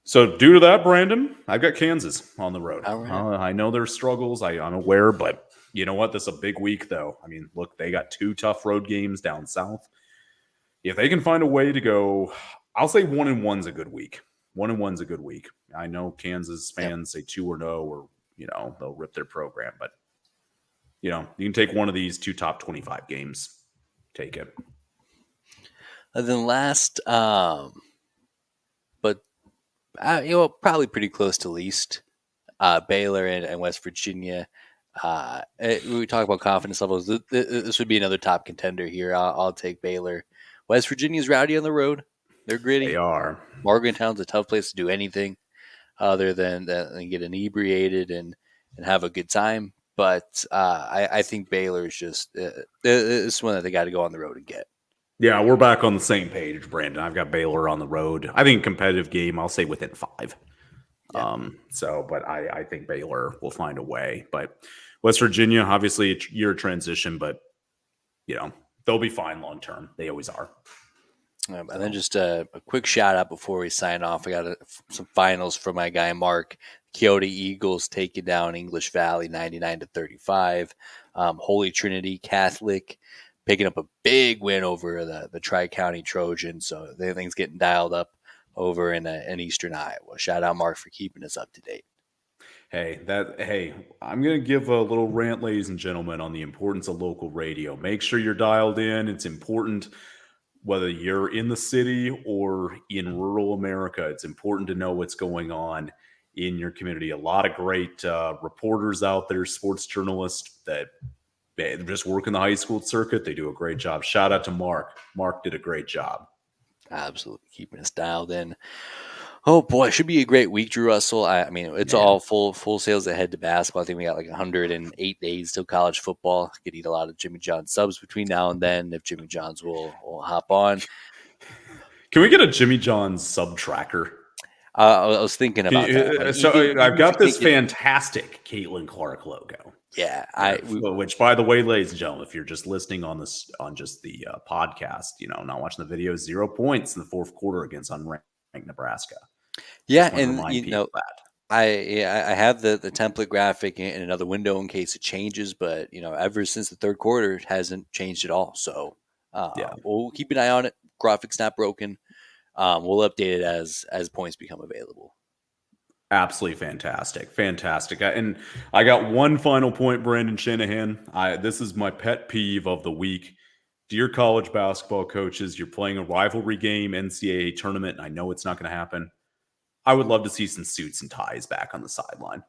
So due to that, Brandon, I've got Kansas on the road. All right. I know there's struggles. I'm aware, but you know what? This is a big week, though. I mean, look, they got 2 tough road games down south. If they can find a way to go, I'll say 1-1's a good week. 1-1's a good week. I know Kansas fans say 2-0 or they'll rip their program, but you can take one of these 2 top 25 games. Take it. And then last, but probably pretty close to least, Baylor and West Virginia. We talk about confidence levels. This would be another top contender here. I'll take Baylor. West Virginia's rowdy on the road. They're gritty. They are. Morgantown's a tough place to do anything other than get inebriated and have a good time. But I think Baylor is just it's one that they got to go on the road and get. Yeah, we're back on the same page, Brandon. I've got Baylor on the road. I think competitive game, I'll say within 5. Yeah. But I think Baylor will find a way. But West Virginia, obviously, it's year of transition, but they'll be fine long term. They always are. And then just a quick shout out before we sign off. I got some finals for my guy Mark. Kyoto Eagles taking down English Valley 99-35. Holy Trinity Catholic picking up a big win over the Tri-County Trojans. So everything's getting dialed up over in Eastern Iowa. Shout out Mark for keeping us up to date. Hey, I'm going to give a little rant, ladies and gentlemen, on the importance of local radio. Make sure you're dialed in. It's important. Whether you're in the city or in rural America, it's important to know what's going on in your community. A lot of great reporters out there, sports journalists that just work in the high school circuit. They do a great job. Shout out to Mark. Mark did a great job. Absolutely keeping us dialed in. Oh boy, it should be a great week, Drew Russell. I mean, it's all full sales ahead to basketball. I think we got like 108 days till college football. Could eat a lot of Jimmy John subs between now and then if Jimmy John's will hop on. Can we get a Jimmy John's sub tracker? I was thinking about that. So I've got this fantastic Caitlin Clark logo. Yeah, which, by the way, ladies and gentlemen, if you're just listening on this on just the podcast, not watching the video, 0 points in the fourth quarter against unranked Nebraska. Yeah, and I have the template graphic in another window in case it changes, but ever since the third quarter, it hasn't changed at all. So we'll keep an eye on it. Graphics not broken. We'll update it as points become available. Absolutely fantastic. And I got one final point, Brandon Shanahan. This is my pet peeve of the week. Dear college basketball coaches, you're playing a rivalry game, NCAA tournament, and I know it's not going to happen. I would love to see some suits and ties back on the sideline.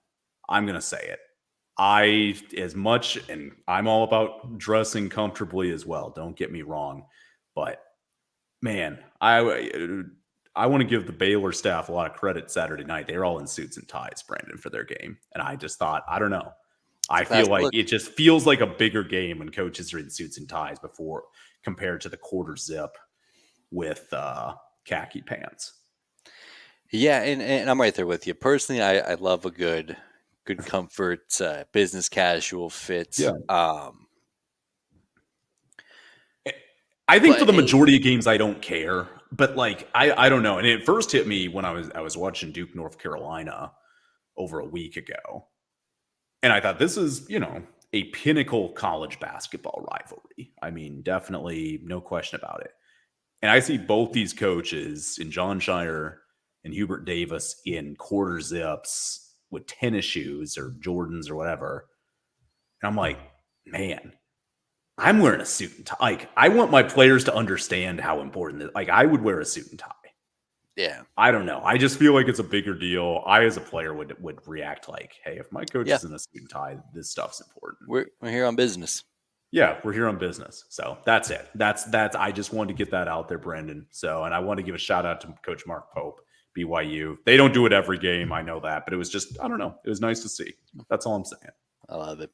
I'm going to say it. And I'm all about dressing comfortably as well. Don't get me wrong. But, man, I want to give the Baylor staff a lot of credit Saturday night. They were all in suits and ties, Brandon, for their game. And I just thought, I don't know. It's I a feel classic like look. it just feels like a bigger game when coaches are in suits and ties before compared to the quarter zip with khaki pants. Yeah, and I'm right there with you. Personally, I love a good comfort business casual fit. Yeah. I think for But the majority of games, I don't care. But like, I don't know. And it first hit me when I was watching Duke, North Carolina over a week ago. And I thought this is, a pinnacle college basketball rivalry. I mean, definitely no question about it. And I see both these coaches in John Shire and Hubert Davis in quarter zips with tennis shoes or Jordans or whatever. And I'm like, man, I'm wearing a suit and tie. Like, I want my players to understand how important it. Like, I would wear a suit and tie. yeah, I don't know. I just feel like it's a bigger deal. I, as a player, would react like, "Hey, if my coach yeah, is in a suit and tie, this stuff's important." we're here on business. Yeah, we're here on business. So that's it. That's. I just wanted to get that out there, Brandon. So, and I want to give a shout out to Coach Mark Pope, BYU. They don't do it every game. I know that, but it was just, I don't know. It was nice to see. That's all I'm saying. I love it.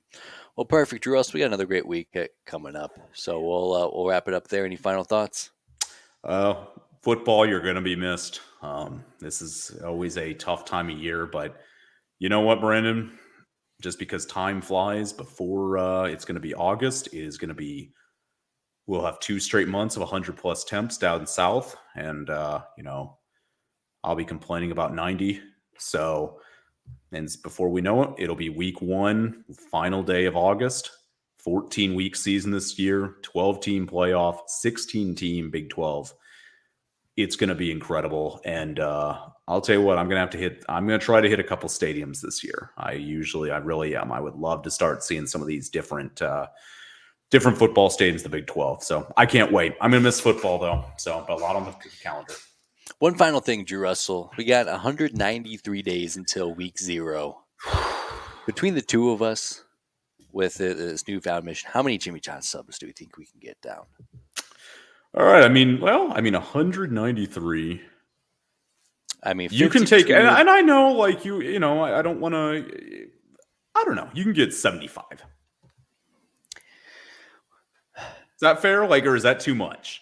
Well, perfect, Drew. Also, we got another great week coming up, so we'll wrap it up there. Any final thoughts? Uh, Football, you're going to be missed. This is always a tough time of year, but you know what, Brandon? Just because time flies before it's going to be August, it is going to be, we'll have 2 straight months of 100 plus temps down south. And, I'll be complaining about 90. So, and before we know it, it'll be week 1, final day of August, 14-week season this year, 12-team playoff, 16-team Big 12. It's going to be incredible. And I'll tell you what, I'm going to try to hit a couple stadiums this year. I really am. I would love to start seeing some of these different football stadiums, the Big 12. So I can't wait. I'm going to miss football though. So, but a lot on the calendar. One final thing, Drew Russell. We got 193 days until week 0. Between the two of us, with this newfound mission, how many Jimmy John subs do we think we can get down? All right. I mean, 193. I mean, You can take, 52. and I know, like I don't want to. I don't know. You can get 75. Is that fair? Like, or is that too much?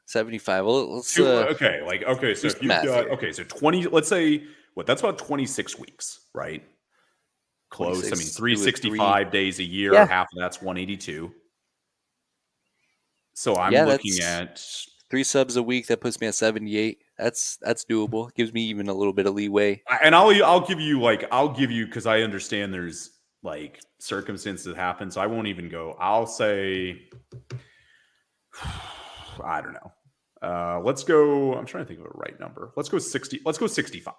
75. Well, let's Okay. Like, okay. So do if some you've math got, here. okay, so 20, let's say what, that's about 26 weeks, right? Close. I mean, 26. Do it 365 days a year. Yeah. Half of that's 182. So I'm Yeah, looking that's at, 3 subs a week. That puts me at 78. That's doable. Gives me even a little bit of leeway. and I'll give you because I understand there's like circumstances that happen. So I won't even go. I'll say, I don't know. Let's go. I'm trying to think of a right number. Let's go 60. Let's go 65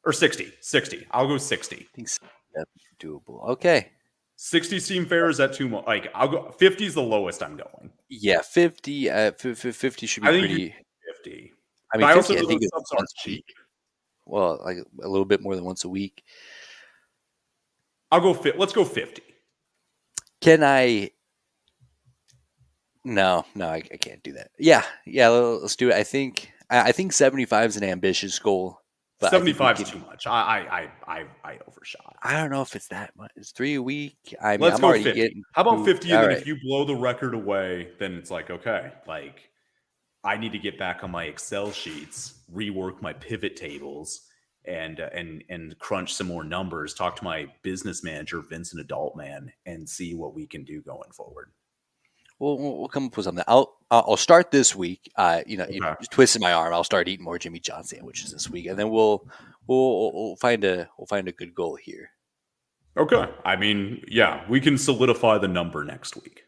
or 60. 60. I'll go 60. I think that's doable. Okay. 60 seem fair. Is that too much? Like, I'll go 50 is the lowest I'm going. Yeah, 50. 50 should be I think you pretty. 50. I mean, But I also 50. I know think those is subs aren't once a cheap. week. Well, like a little bit more than once a week. I'll go fit. Let's go 50. Can I? No, I can't do that. Yeah, let's do it. I think 75 is an ambitious goal, but I think we 75 is can. too much. I overshot. I don't know if it's that much. It's 3 a week. I mean, Let's I'm go already 50. getting. How about 50? And All then right. if you blow the record away, then it's like, okay, like I need to get back on my Excel sheets, rework my pivot tables, and crunch some more numbers. Talk to my business manager, Vincent Adultman, and see what we can do going forward. We'll come up with something. I'll start this week. You Okay. just twisted my arm. I'll start eating more Jimmy John sandwiches this week, and then we'll find a good goal here. Okay. I mean, yeah, we can solidify the number next week.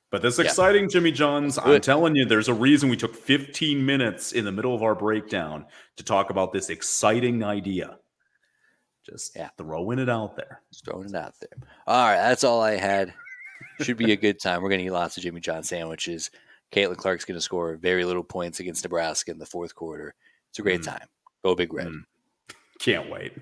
But this Yeah, exciting Jimmy John's, do I'm it. telling you, there's a reason we took 15 minutes in the middle of our breakdown to talk about this exciting idea. Just Yeah, throwing it out there. just throwing it out there. All right, that's all I had. Should be a good time. We're gonna eat lots of Jimmy John sandwiches. Caitlin Clark's gonna score very little points against Nebraska in the fourth quarter. It's a great time. Go Big Red. Can't wait.